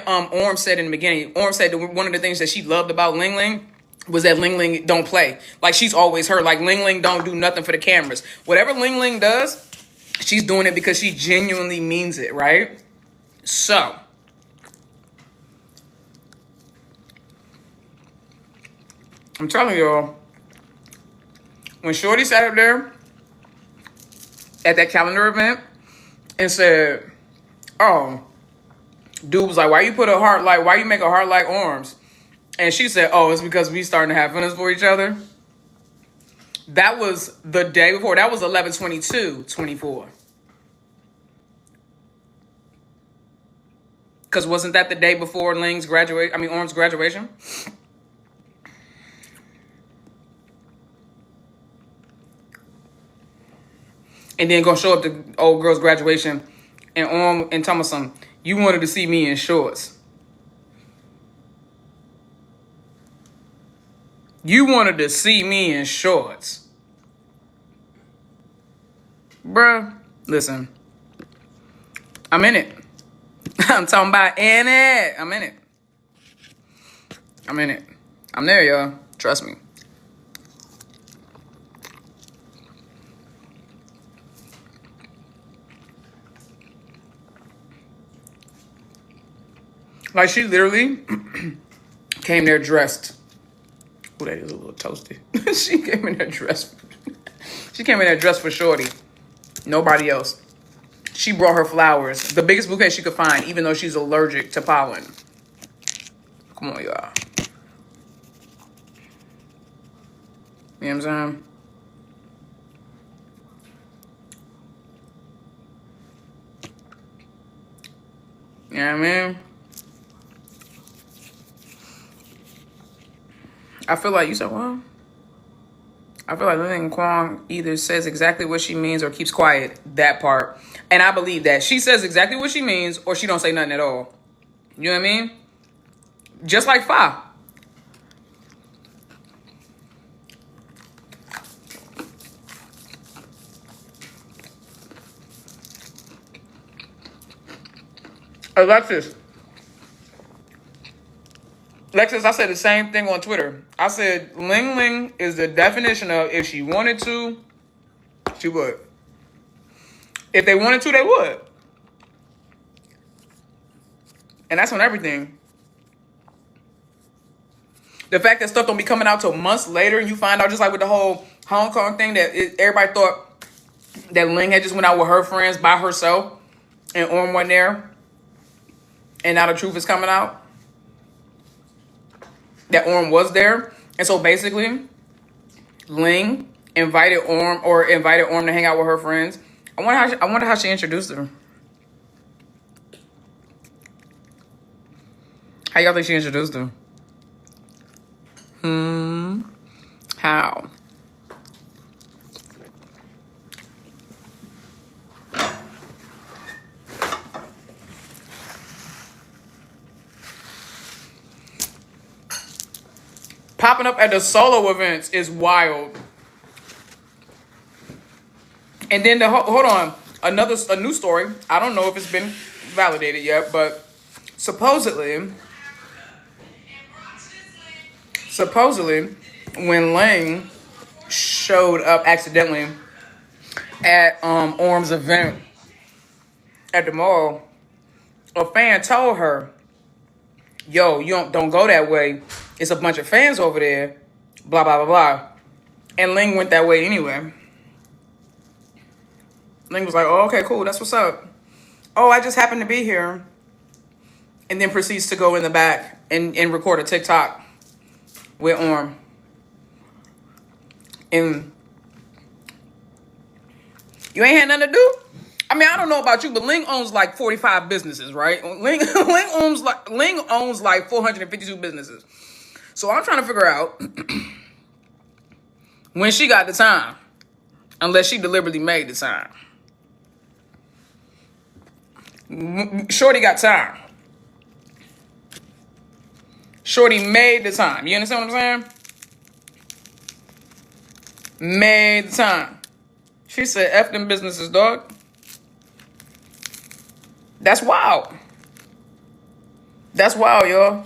S1: Orm said in the beginning, that one of the things that she loved about Ling was that Ling don't play. Like, she's always heard, like, Ling don't do nothing for the cameras. Whatever Ling does, she's doing it because she genuinely means it, right? So, I'm telling y'all, when Shorty sat up there at that calendar event and said, oh, dude was like, why you make a heart like Orm's? And she said, oh, it's because we starting to have feelings for each other. That was the day before. That was 11/22/24. Because wasn't that the day before Orm's graduation? And then gonna show up to old girl's graduation and tell me something. You wanted to see me in shorts. You wanted to see me in shorts. Bruh, listen. I'm in it. I'm talking about in it. I'm in it. I'm in it. I'm there, y'all. Trust me. Like, she literally came there dressed. Ooh, that is a little toasty. She came in there dressed. She came in there dressed for Shorty. Nobody else. She brought her flowers, the biggest bouquet she could find, even though she's allergic to pollen. Come on, y'all. You know what I'm saying? You know what I mean? I feel like, you said what? I feel like Lillian Kwong either says exactly what she means or keeps quiet. That part. And I believe that. She says exactly what she means or she don't say nothing at all. You know what I mean? Just like Fa. Alexis, I said the same thing on Twitter. I said Ling Ling is the definition of if she wanted to, she would. If they wanted to, they would. And that's on everything. The fact that stuff don't be coming out till months later and you find out, just like with the whole Hong Kong thing, that everybody thought that Ling had just went out with her friends by herself and Orm went there. And now the truth is coming out. That Orm was there. And so basically, Ling invited Orm to hang out with her friends. I wonder how she introduced her. How y'all think she introduced her? How? Popping up at the solo events is wild. And then hold on, a new story. I don't know if it's been validated yet, but supposedly when Lang showed up accidentally at Orm's event at the mall, a fan told her, yo, you don't go that way. It's a bunch of fans over there. Blah, blah, blah, blah. And Ling went that way anyway. Ling was like, oh, okay, cool. That's what's up. Oh, I just happened to be here. And then proceeds to go in the back and record a TikTok with Orm. And you ain't had nothing to do? I mean, I don't know about you, but Ling owns like 45 businesses, right? Ling owns like 452 businesses. So I'm trying to figure out when she got the time, unless she deliberately made the time. Shorty got time. Shorty made the time. You understand what I'm saying? Made the time. She said, F them businesses, dog. That's wild. That's wild, y'all.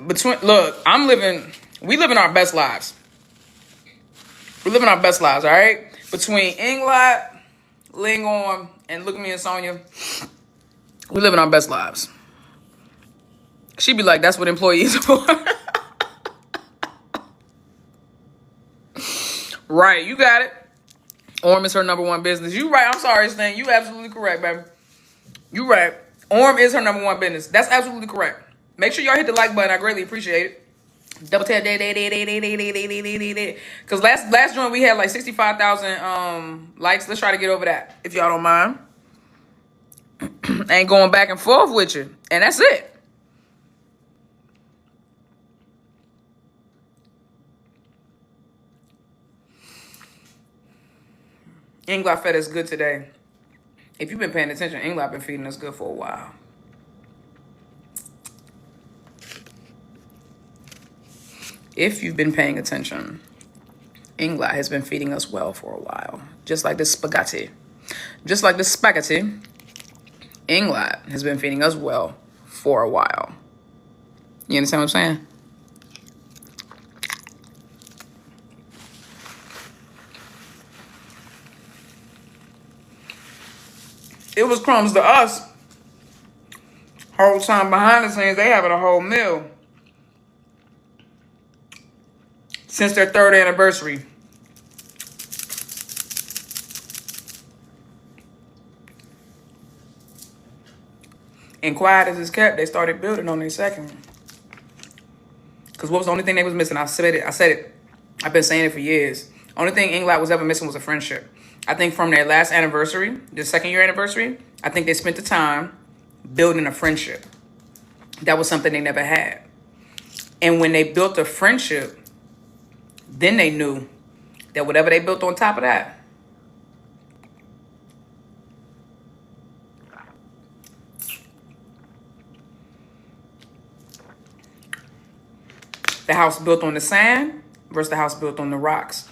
S1: We living our best lives. We living our best lives, all right? Between Inglot, Ling On, and look at me and Sonya, we living our best lives. She be like, that's what employees are for. Right, you got it. Orm is her number one business. You right, I'm sorry, Stan. You absolutely correct, baby. You right. Orm is her number one business. That's absolutely correct. Make sure y'all hit the like button. I greatly appreciate it. Double tap. Because last joint we had like 65,000 likes. Let's try to get over that, if y'all don't mind. Ain't going back and forth with you. And that's it. Inglot fed us good today. If you've been paying attention, Inglot been feeding us good for a while. If you've been paying attention, Inglot has been feeding us well for a while. Just like this spaghetti. Inglot has been feeding us well for a while. You understand what I'm saying? It was crumbs to us. Whole time behind the scenes, they having a whole meal. Since their 3rd anniversary. And quiet as it's kept, they started building on their second one. Because what was the only thing they was missing? I said it. I've been saying it for years. Only thing England was ever missing was a friendship. I think from their last anniversary, the second year anniversary, I think they spent the time building a friendship. That was something they never had. And when they built a friendship, then they knew that whatever they built on top of that, the house built on the sand versus the house built on the rocks.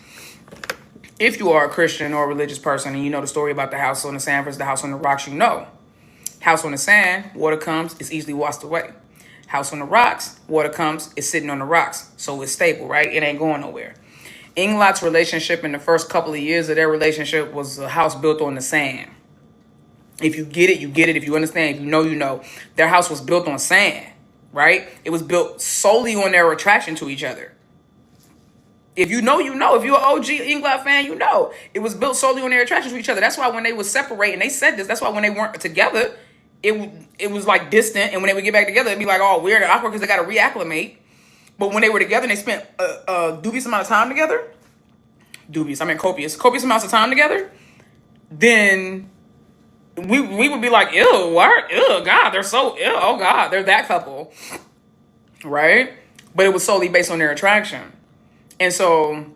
S1: If you are a Christian or a religious person and you know the story about the house on the sand versus the house on the rocks, you know. House on the sand, water comes, it's easily washed away. House on the rocks, water comes, it's sitting on the rocks. So it's stable, right? It ain't going nowhere. Inglot's relationship in the first couple of years of their relationship was a house built on the sand. If you get it, you get it. If you understand, if you know, you know. Their house was built on sand, right? It was built solely on their attraction to each other. If you know, you know. If you're an OG England fan, you know. It was built solely on their attraction to each other. That's why when they would separate, and they said this, that's why when they weren't together, it was like distant. And when they would get back together, it'd be like all weird and awkward because they got to reacclimate. But when they were together and they spent a dubious amount of time together, copious amounts of time together, then we would be like, ew, what? Ew, God, they're so ew. Oh, God, they're that couple. Right? But it was solely based on their attraction. And so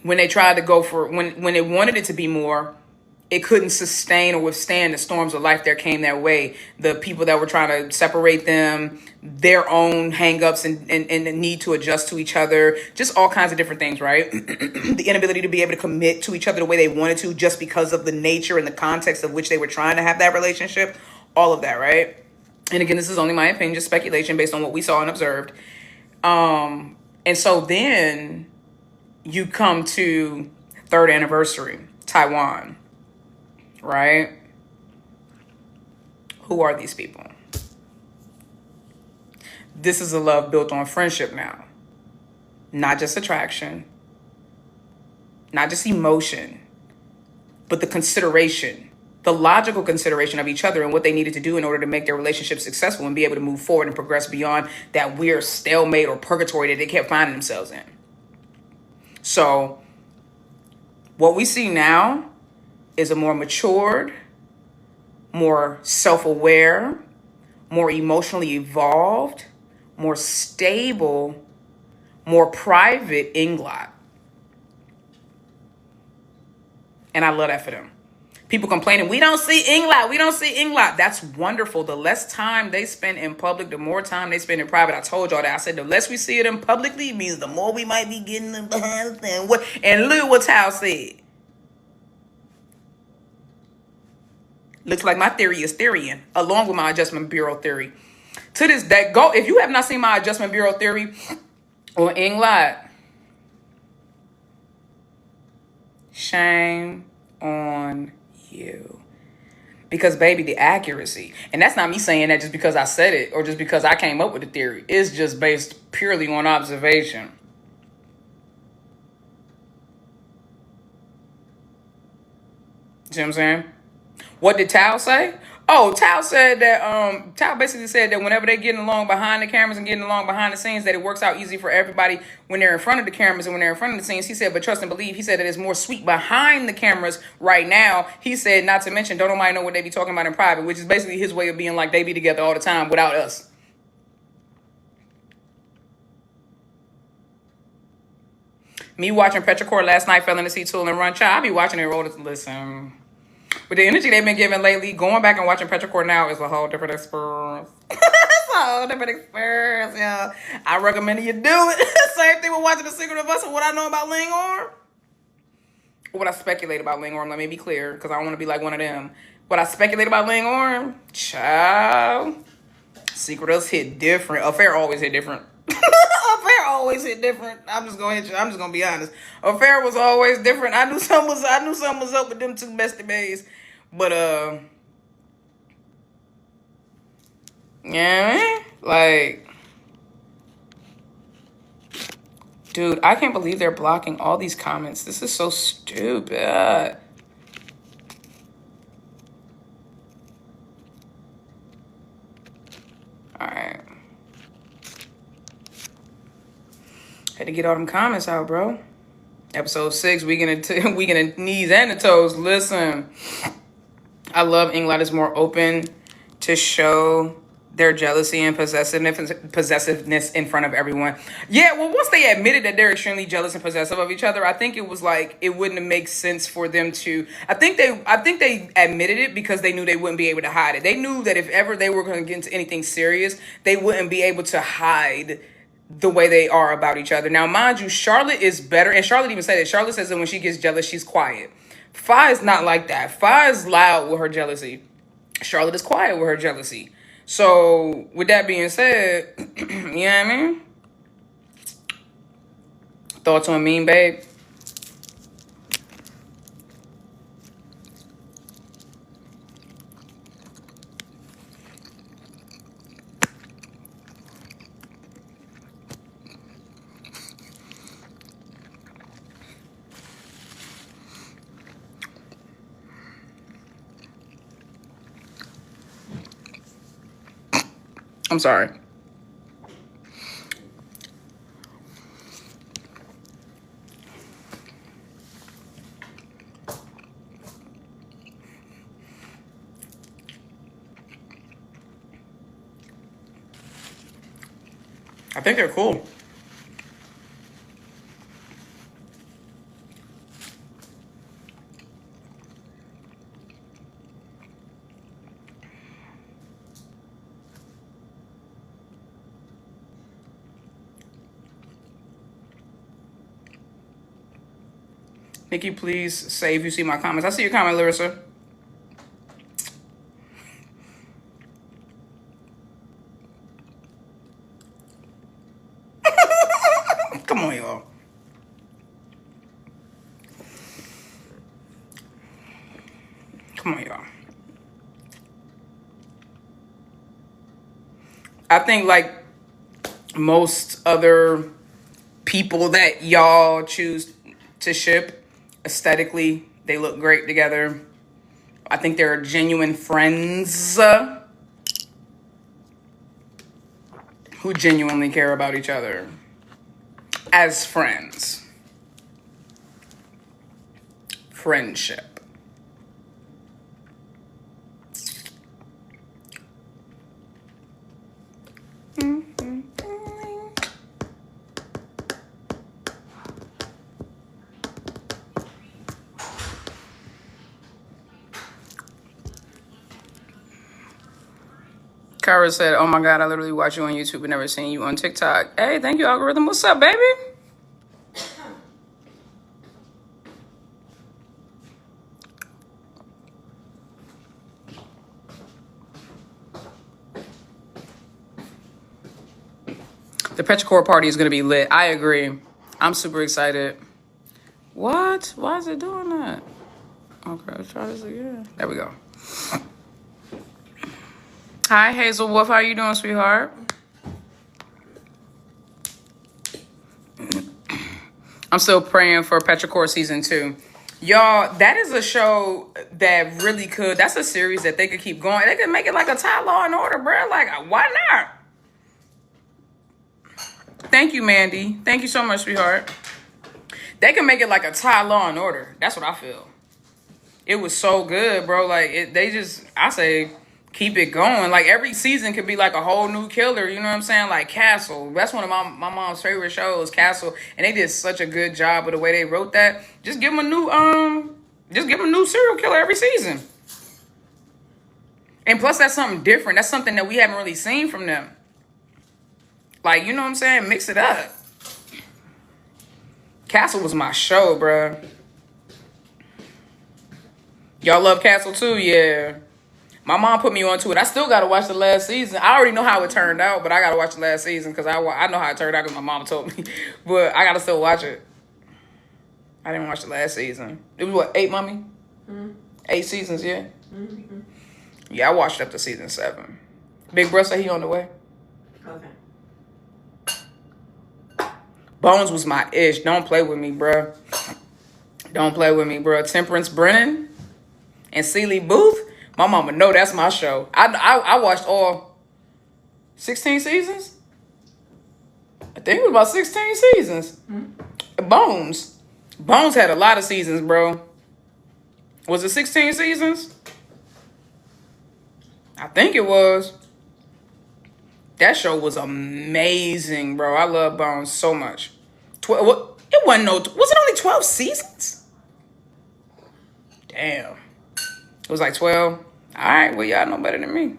S1: when they tried to go for, when they wanted it to be more, it couldn't sustain or withstand the storms of life that came their way. The people that were trying to separate them, their own hangups and the need to adjust to each other, just all kinds of different things, right? The inability to be able to commit to each other the way they wanted to just because of the nature and the context of which they were trying to have that relationship, all of that, right? And again, this is only my opinion, just speculation based on what we saw and observed. And so then you come to third anniversary, Taiwan, right? Who are these people? This is a love built on friendship now. Not just attraction, not just emotion, but the consideration, the logical consideration of each other and what they needed to do in order to make their relationship successful and be able to move forward and progress beyond that weird stalemate or purgatory that they kept finding themselves in. So what we see now is a more matured, more self-aware, more emotionally evolved, more stable, more private Inglot. And I love that for them. People complaining, we don't see Inglot. That's wonderful. The less time they spend in public, the more time they spend in private. I told y'all that. I said the less we see it in publicly means the more we might be getting them behind them. And look what Tal said. Looks like my theory is theorying, along with my Adjustment Bureau theory. To this day, go if you have not seen my Adjustment Bureau theory on Inglot, shame on you. Because, baby, the accuracy, and that's not me saying that just because I said it or just because I came up with the theory. It's just based purely on observation. See what I'm saying? What did Tal say? Oh, Tal said that, Tal basically said that whenever they're getting along behind the cameras and getting along behind the scenes, that it works out easy for everybody when they're in front of the cameras and when they're in front of the scenes. He said, but trust and believe, he said that it's more sweet behind the cameras right now. He said, not to mention, don't nobody know what they be talking about in private, which is basically his way of being like they be together all the time without us. Me watching Petrichor last night, fell in the seat, tool and run. Child, I be watching it roll to listen. With the energy they've been giving lately, going back and watching Petrichor now is a whole different experience. It's a whole different experience, y'all. I recommend you do it. Same thing with watching The Secret of Us and what I know about Ling Orm. Or what I speculate about Ling Orm, let me be clear, because I don't want to be like one of them. What I speculate about Ling Orm, child, Secret of Us hit different. Affair always hit different. Affair always hit different. I'm just gonna be honest. Affair was always different. I knew something was up with them two bestie bays. But yeah, like, dude, I can't believe they're blocking all these comments. This is so stupid. Had to get all them comments out, bro. Episode 6, we gonna knees and the toes. Listen, I love England is more open to show their jealousy and possessiveness in front of everyone. Yeah, well, once they admitted that they're extremely jealous and possessive of each other, I think it was like it wouldn't have made sense for them to. I think they admitted it because they knew they wouldn't be able to hide it. They knew that if ever they were going to get into anything serious, they wouldn't be able to hide the way they are about each other. Now, mind you, Charlotte is better, and Charlotte even said it. Charlotte says that when she gets jealous, she's quiet. Fi is not like that. Fi is loud with her jealousy. Charlotte is quiet with her jealousy. So, with that being said, you know what I mean? Thoughts on Mean Babe? I'm sorry. I think they're cool. Nikki, please say if you see my comments. I see your comment, Larissa. Come on, y'all. Come on, y'all. I think like most other people that y'all choose to ship, aesthetically, they look great together. I think they're genuine friends who genuinely care about each other as friends. Friendship. Kara said, oh my God, I literally watch you on YouTube and never seen you on TikTok. Hey, thank you, algorithm. What's up, baby? The Petrichor party is going to be lit. I agree. I'm super excited. What? Why is it doing that? Okay, let's try this again. There we go. Hi, Hazel Wolf. How you doing, sweetheart? I'm still praying for Petrichor season 2. Y'all, that is a show that really could. That's a series that they could keep going. They could make it like a Thai Law and Order, bro. Like, why not? Thank you, Mandy. Thank you so much, sweetheart. They can make it like a Thai Law and Order. That's what I feel. It was so good, bro. Like, I say, keep it going. Like, every season could be like a whole new killer. You know what I'm saying? Like Castle. That's one of my mom's favorite shows, Castle. And they did such a good job with the way they wrote that. Just give them a new serial killer every season. And plus, that's something different. That's something that we haven't really seen from them. Like, you know what I'm saying? Mix it up. Castle was my show, bro. Y'all love Castle too? Yeah. My mom put me onto it. I still got to watch the last season. I already know how it turned out, but I got to watch the last season because I know how it turned out because my mom told me. But I got to still watch it. I didn't watch the last season. It was what, 8, mommy? Mm-hmm. 8 seasons, yeah? Mm-hmm. Yeah, I watched up to season 7. Big Bro said he on the way.
S2: Okay.
S1: Bones was my ish. Don't play with me, bro. Don't play with me, bro. Temperance Brennan and Celie Booth. My mama know that's my show. I watched all 16 seasons. I think it was about 16 seasons. Bones had a lot of seasons, bro. Was it 16 seasons? I think it was. That show was amazing, bro. I love Bones so much. What? It wasn't no. Was it only 12 seasons? Damn. It was like 12. All right. Well, y'all know better than me.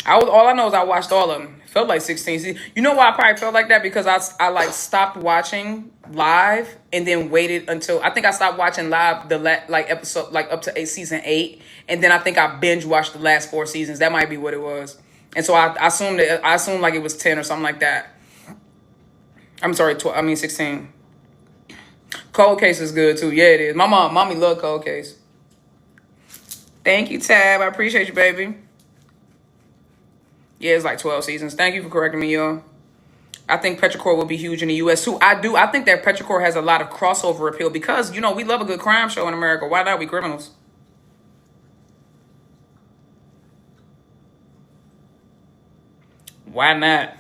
S1: All I know is I watched all of them. It felt like 16 seasons. You know why I probably felt like that? Because I like stopped watching live and then waited until I think I stopped watching live like episode like up to season 8, and then I think I binge watched the last 4 seasons. That might be what it was. And so I assumed like it was 10 or something like that. I'm sorry, 12. I mean 16. Cold Case is good too. Yeah, it is. Mommy love Cold Case. Thank you, Tab. I appreciate you, baby. Yeah, it's like 12 seasons. Thank you for correcting me, y'all. I think Petrichor will be huge in the U.S. too. I think that Petrichor has a lot of crossover appeal because, we love a good crime show in America. Why not? We criminals. Why not?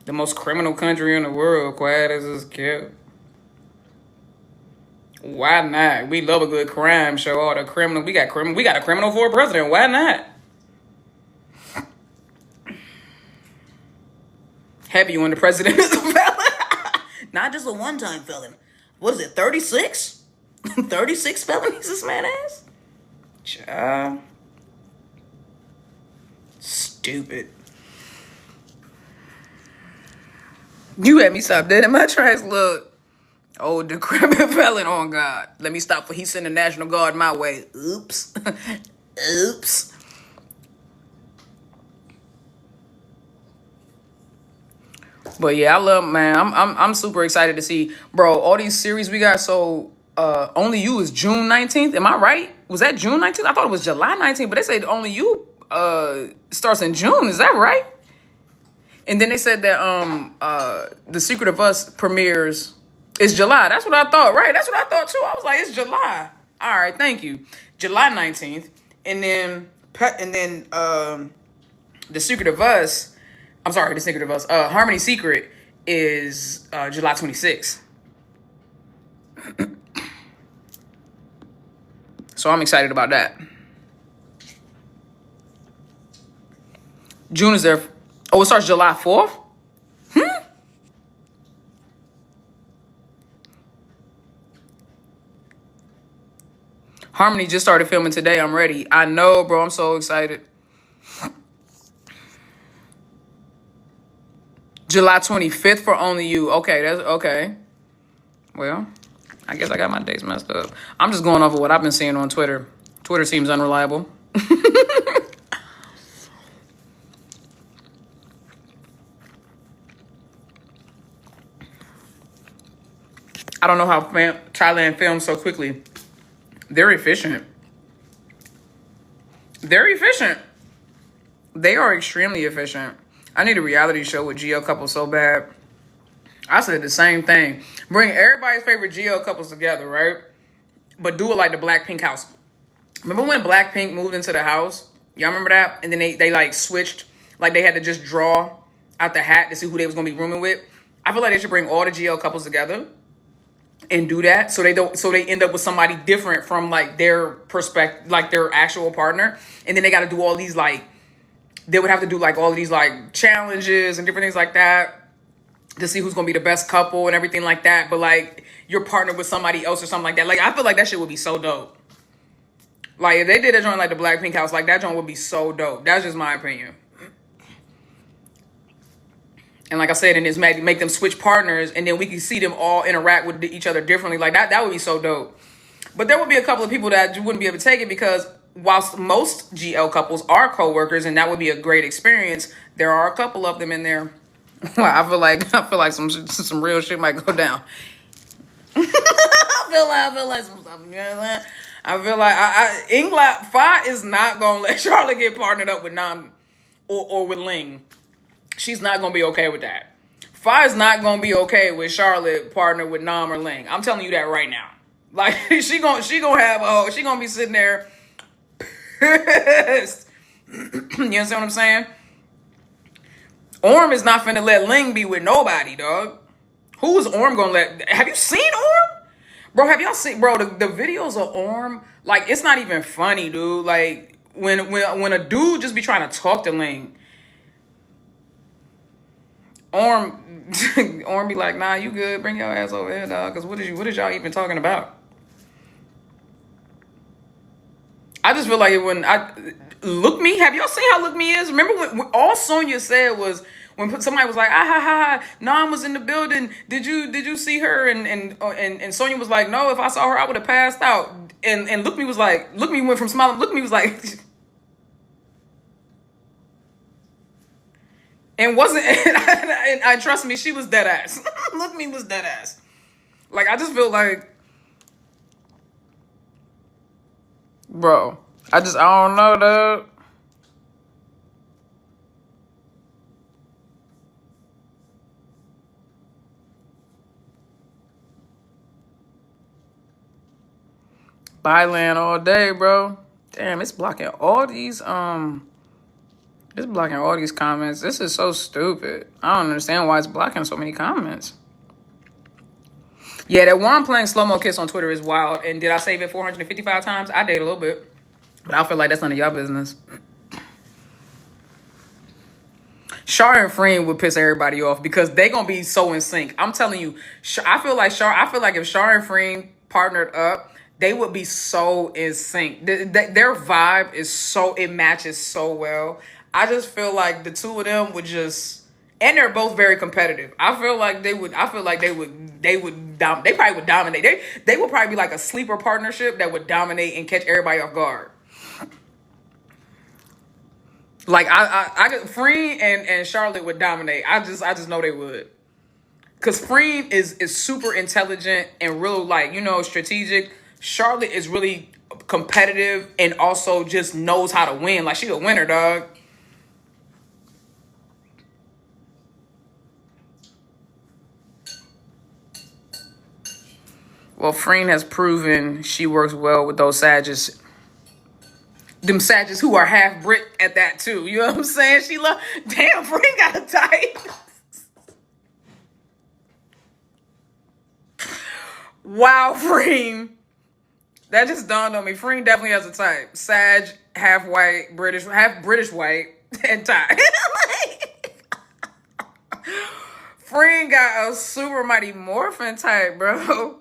S1: The most criminal country in the world, quiet as it's kept. Why not? We love a good crime show. All the criminal. We got a criminal for a president. Why not? Heavy when the president is a felon. Not just a one-time felon. What is it, 36? 36 felonies this man has? Child. Stupid. You had me stop dead in my tracks. Look. Oh, decrepit felon on God. Let me stop for he sent the National Guard my way. Oops. Oops. But yeah, I love, man. I'm super excited to see, bro, all these series we got. So Only You is June 19th. Am I right? Was that June 19th? I thought it was July 19th, but they said Only You starts in June. Is that right? And then they said that The Secret of Us premieres is July. That's what I thought, right? That's what I thought too. I was like, it's July. All right, thank you. July 19th. And then The Secret of Us, I'm sorry, The Secret of Us, Harmony Secret is July 26th. So I'm excited about that. June is there. Oh, it starts July 4th? Harmony just started filming today. I'm ready. I know, bro. I'm so excited. July 25th for Only You. Okay, that's okay. Well, I guess I got my dates messed up. I'm just going off of what I've been seeing on Twitter. Twitter seems unreliable. I don't know how Thailand films so quickly. They're efficient. They're efficient. They are extremely efficient. I need a reality show with GL couples so bad. I said the same thing. Bring everybody's favorite GL couples together, right? But do it like the Blackpink house. Remember when Blackpink moved into the house? Y'all remember that? And then they like switched. Like they had to just draw out the hat to see who they was going to be rooming with. I feel like they should bring all the GL couples together and do that so they end up with somebody different from like their perspective, like their actual partner. And then they got to do all these like, they would have to do like all of these like challenges and different things like that to see who's going to be the best couple and everything like that. But like you're partnered with somebody else or something like that. Like I feel like that shit would be so dope. Like if they did a joint like the Blackpink house, like that joint would be so dope. That's just my opinion. And like I said, and it's make them switch partners, and then we can see them all interact with each other differently. Like that would be so dope. But there would be a couple of people that wouldn't be able to take it because whilst most GL couples are co-workers, and that would be a great experience, there are a couple of them in there. I feel like some real shit might go down. I feel like some stuff. You know what I'm saying? I feel like England Fa is not gonna let Charlotte get partnered up with Nam or with Ling. She's not going to be okay with that. Fa is not going to be okay with Charlotte partner with Nam or Ling. I'm telling you that right now. Like, she gonna have, she going to be sitting there pissed. You understand what I'm saying? Orm is not finna let Ling be with nobody, dog. Who is Orm gonna let? Have you seen Orm? Bro, have y'all seen, bro, the videos of Orm? Like, it's not even funny, dude. Like, when a dude just be trying to talk to Ling, Orm, Orm be like, nah, you good. Bring your ass over here, dog. Because what is y'all even talking about? I just feel like it when Look Me. Have y'all seen how Look Me is? Remember when all Sonya said was when somebody was like, ah ha ha ha, Nam was in the building. Did you see her? And Sonya was like, no, if I saw her, I would have passed out. And Look Me was like, Look Me went from smiling. Look Me was like, and wasn't. And I trust me, she was dead ass. Look Me was dead ass. Like, I just feel like, bro, I don't know, dog. Byland all day, bro. Damn, it's blocking all these it's blocking all these comments. This is so stupid. I don't understand why it's blocking so many comments. Yeah, that one playing slow-mo kiss on Twitter is wild. And did I save it 455 times? I did a little bit. But I feel like that's none of y'all business. Shar and Freen would piss everybody off because they gonna be so in sync. I'm telling you, I feel like if Shar and Freen partnered up, they would be so in sync. Their vibe is so, it matches so well. I just feel like the two of them would just, and they're both very competitive. I feel like they would probably would dominate. They would probably be like a sleeper partnership that would dominate and catch everybody off guard. Like Freen and Charlotte would dominate. I just know they would. Cause Freen is super intelligent and real, like, strategic. Charlotte is really competitive and also just knows how to win. Like, she a winner, dog. Well, Freen has proven she works well with those Sages. Them Sages who are half Brit at that too. You know what I'm saying? Damn, Freen got a type. Wow, Freen. That just dawned on me. Freen definitely has a type. Sag, half British white, and Thai. Freen got a super mighty morphin type, bro.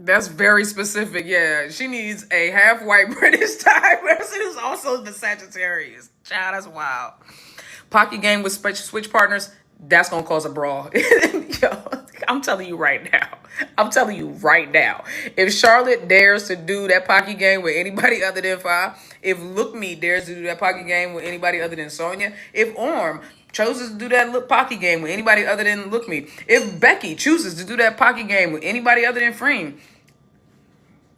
S1: That's very specific, yeah. She needs a half white British type person who's also the Sagittarius. Child, that's wild. Pocky game with switch partners, that's gonna cause a brawl. Yo, I'm telling you right now. If Charlotte dares to do that Pocky game with anybody other than Fi, if Look Me dares to do that Pocky game with anybody other than Sonya, if Orm chooses to do that Pocky game with anybody other than Look Me, if Becky chooses to do that Pocky game with anybody other than Freen,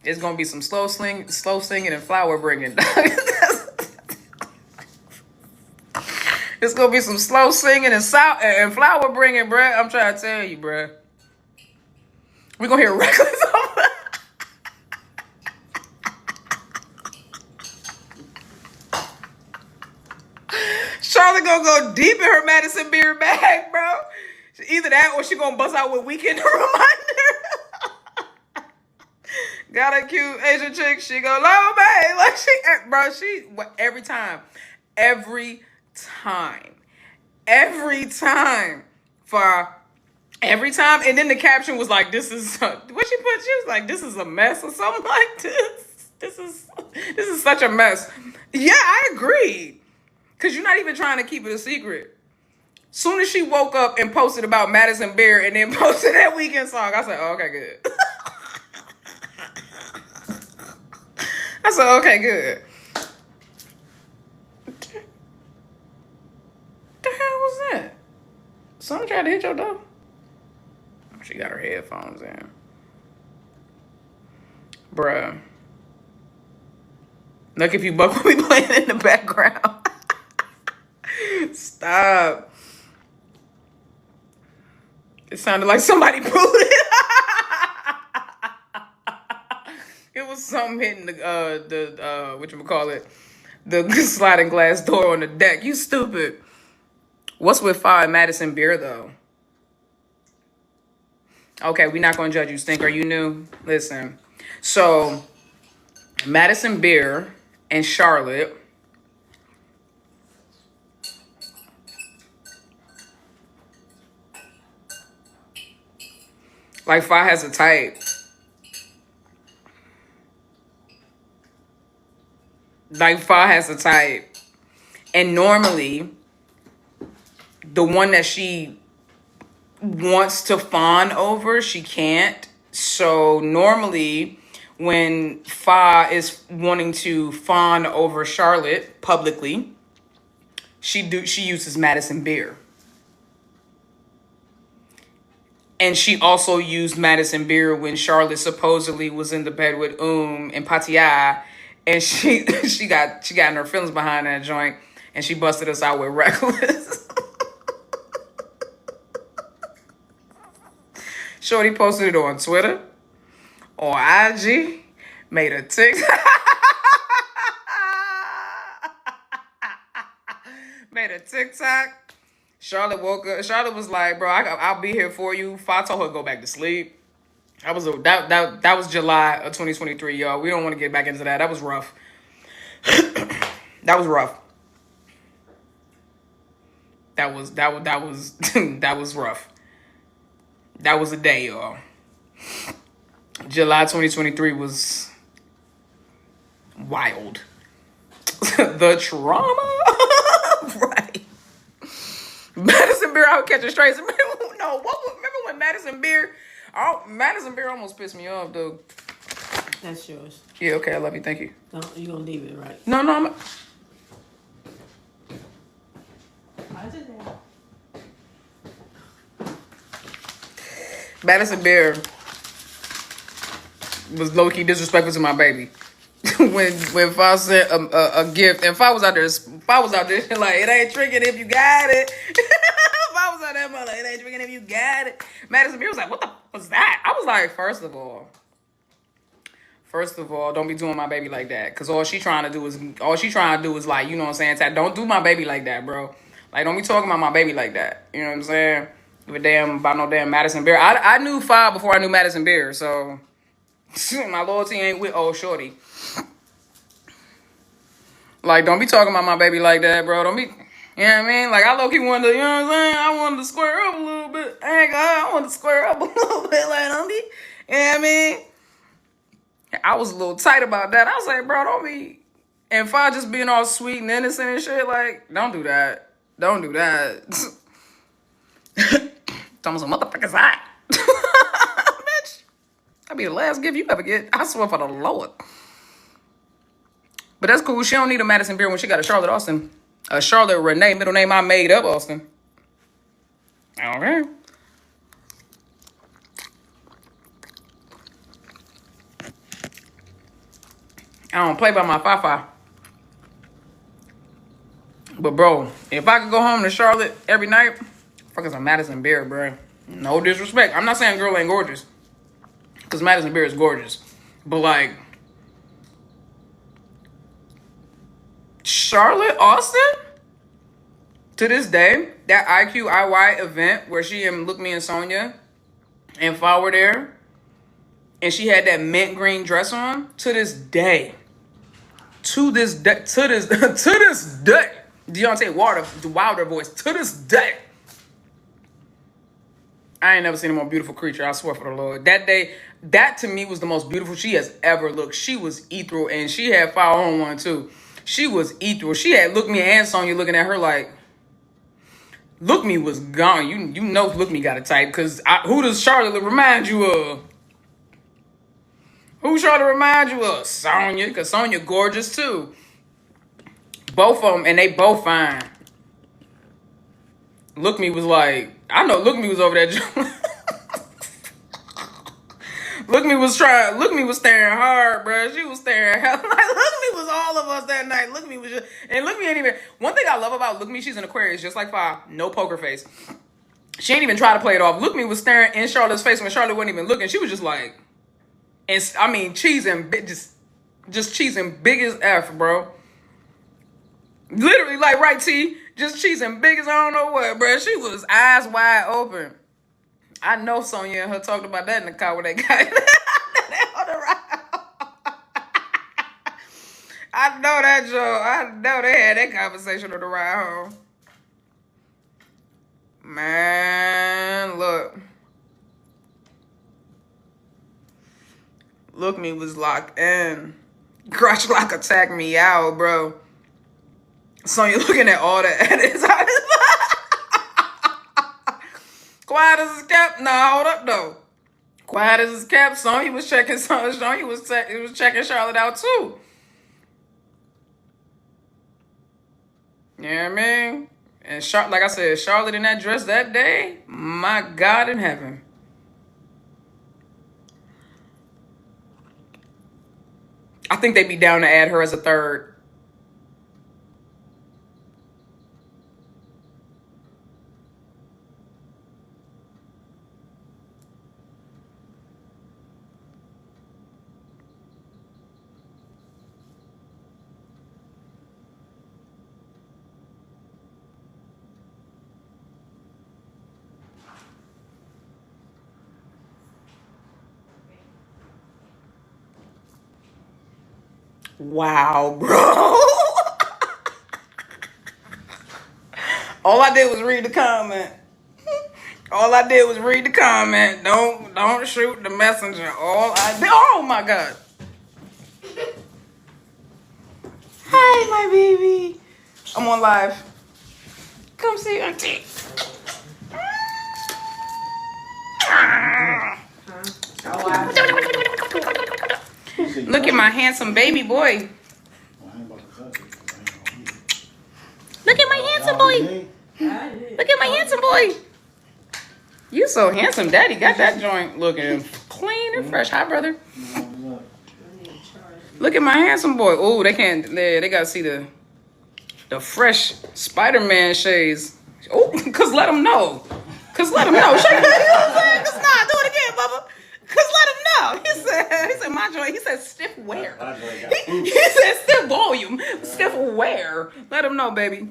S1: it's gonna be some slow singing and flower bringing. It's gonna be some slow singing and flower bringing, bruh. I'm trying to tell you, bruh. We're gonna hear reckless. Charlotte gonna go deep in her Madison Beer bag, bro. Either that or she gonna bust out with Weekend Reminder. Got a cute Asian chick. She go low, babe. Like every time, and then the caption was like, "This is what she put." She was like, "This is a mess" or something like this. This is such a mess. Yeah, I agree. Cause you're not even trying to keep it a secret. Soon as she woke up and posted about Madison Beer and then posted that Weekend song, I said, "Oh, okay, good." I said, "Okay, good." The hell was that? Someone tried to hit your door? She got her headphones in. Bruh. Look, if you buck will be playing in the background. Stop. It sounded like somebody booted. It was something hitting the whatchamacallit, the sliding glass door on the deck. You stupid. What's with Fa and Madison Beer, though? Okay, we're not going to judge you, Stink. Are you new? Listen. So, Madison Beer and Charlotte. Like, Fa has a type. Like, Fa has a type. And normally, the one that she wants to fawn over, she can't. So, normally, when Fa is wanting to fawn over Charlotte publicly, she uses Madison Beer. And she also used Madison Beer when Charlotte supposedly was in the bed with and Patia, and she got in her feelings behind that joint, and she busted us out with Reckless. Shorty posted it on Twitter, on IG, made a TikTok. Made a TikTok. Charlotte woke up. Charlotte was like, "Bro, I'll be here for you." Fa told her to go back to sleep. That was July of 2023, y'all. We don't want to get back into that. That was rough. That was rough. That was that was rough. That was a day, y'all. July 2023 was wild. The trauma, right? Madison Beer out catching strays. No, remember when Madison Beer? Oh, Madison Beer almost pissed me off, dude.
S2: That's yours.
S1: Yeah, okay, I love you. Thank you.
S2: You gonna leave it, right?
S1: No, I'm.
S2: I did that.
S1: Madison Beer was low key disrespectful to my baby. when Fa sent a gift, and Fa was out there like, it ain't tricking if you got it. Fa was out there like, it ain't tricking if you got it. Madison Beer was like, what the fuck was that? I was like, first of all, don't be doing my baby like that, cause all she trying to do is like, you know what I'm saying? Don't do my baby like that, bro. Like, don't be talking about my baby like that. You know what I'm saying? Give a damn about no damn Madison Beer. I knew Fa before I knew Madison Beer, so my loyalty ain't with old shorty. Like, don't be talking about my baby like that, bro. Don't be, you know what I mean? Like, I low-key wanted to, you know what I'm saying? I wanted to square up a little bit. I wanted to square up a little bit. Like, don't be, you know what I mean? I was a little tight about that. I was like, bro, don't be, and Fa just being all sweet and innocent and shit, like, don't do that. Don't do that. It's almost a motherfucker's hot. Bitch, that'd be the last gift you ever get. I swear for the Lord. But that's cool. She don't need a Madison Beer when she got a Charlotte Austin. A Charlotte Renee, middle name I made up Austin. Okay. I don't play by my Fa. But bro, if I could go home to Charlotte every night, fucking some Madison Beer, bro. No disrespect. I'm not saying girl ain't gorgeous, because Madison Beer is gorgeous. But like, Charlotte Austin? To this day, that IQIY event where she and Look Me and Sonya and Fa were there, and she had that mint green dress on, to this day, Deontay Wilder voice, to this day, I ain't never seen a more beautiful creature, I swear for the Lord. That day, that to me was the most beautiful she has ever looked. She was ethereal, and she had Fa on one too. She was ethereal. She had Look Me and Sonya looking at her like, Look Me was gone. You know Look Me got a type, because who does Charlotte remind you of? Who Charlotte remind you of? Sonya, because Sonya gorgeous too. Both of them, and they both fine. Look Me was like, I know Look Me was over there. Look Me was staring hard, bro. She was staring hell. Like, Look Me was all of us that night. Look Me was just, and Look Me ain't even, one thing I love about Look Me, she's an Aquarius, just like Fa, no poker face. She ain't even try to play it off. Look Me was staring in Charlotte's face when Charlotte wasn't even looking. She was just like, and I mean, cheesing, just cheesing big as F, bro. Literally, like, right, T? Just cheesing big as I don't know what, bruh. She was eyes wide open. I know Sonya and her talked about that in the car when they got on the ride. I know that, Joe. I know they had that conversation on the ride home. Man, look. Look me was locked in. Crotch lock attacked me out, bro. Sonya looking at all that edits. Quiet as it's kept. Nah, hold up though. Quiet as it's kept. Sonya was checking Sonya was checking Charlotte out too. You know what I mean? And like I said, Charlotte in that dress that day, my God in heaven. I think they'd be down to add her as a third. Wow, bro. All I did was read the comment. All I did was read the comment. Don't shoot the messenger. All I did. Oh my God. Hi, my baby. I'm on live. Come see Auntie. Look at my handsome baby boy. Look at my handsome boy. Look at my handsome boy. You so handsome, Daddy. Got that joint looking clean and fresh. Hi, brother. Look at my handsome boy. Oh, they can't. They gotta see the fresh Spider-Man shades. Oh, cause let them know. Cause let them know. Shake it. You know what I'm saying? Cause nah, do it again, Bubba. Cause let him know. He said my joint. He said stiff wear. He said stiff volume, stiff wear. Let him know, baby.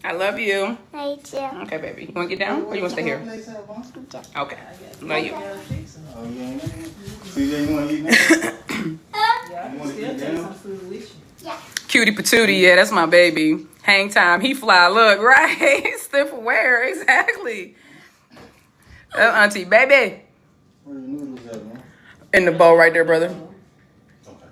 S1: I love you.
S3: I do.
S1: Okay, baby. You want to get down or you want to stay here? Okay. Love you. Cutie patootie. Yeah, that's my baby. Hang time. He fly. Look, right? Stiff wear. Exactly. Auntie, baby.
S4: Where your noodles at, man?
S1: In the bowl right there, brother.
S4: Okay.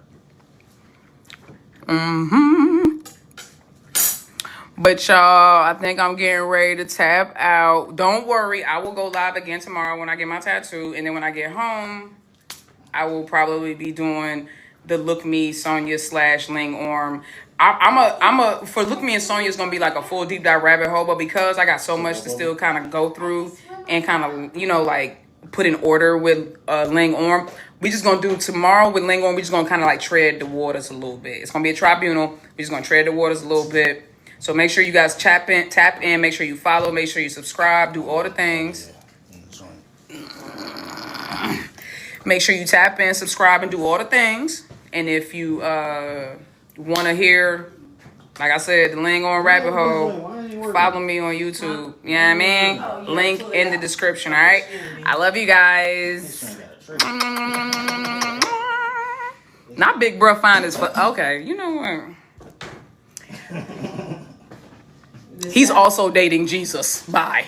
S1: But y'all, I think I'm getting ready to tap out. Don't worry, I will go live again tomorrow when I get my tattoo. And then when I get home, I will probably be doing the Look Me Sonya / Ling Orm. For Look Me and Sonya, it's going to be like a full deep dive rabbit hole. But because I got so much to still kind of go through and kind of, like put in order with Ling Orm, we just going to do tomorrow with Ling Orm. We just going to kind of like tread the waters a little bit. It's going to be a tribunal. We just going to tread the waters a little bit. So make sure you guys tap in, make sure you follow, make sure you subscribe, do all the things. Make sure you tap in, subscribe, and do all the things. And if you want to hear, like I said, the Ling on Rabbit Hole, follow me on YouTube. You know what I mean? Link in the description, all right? I love you guys. Not Big Bruh Finders, but okay, you know what? He's also dating Jesus. Bye.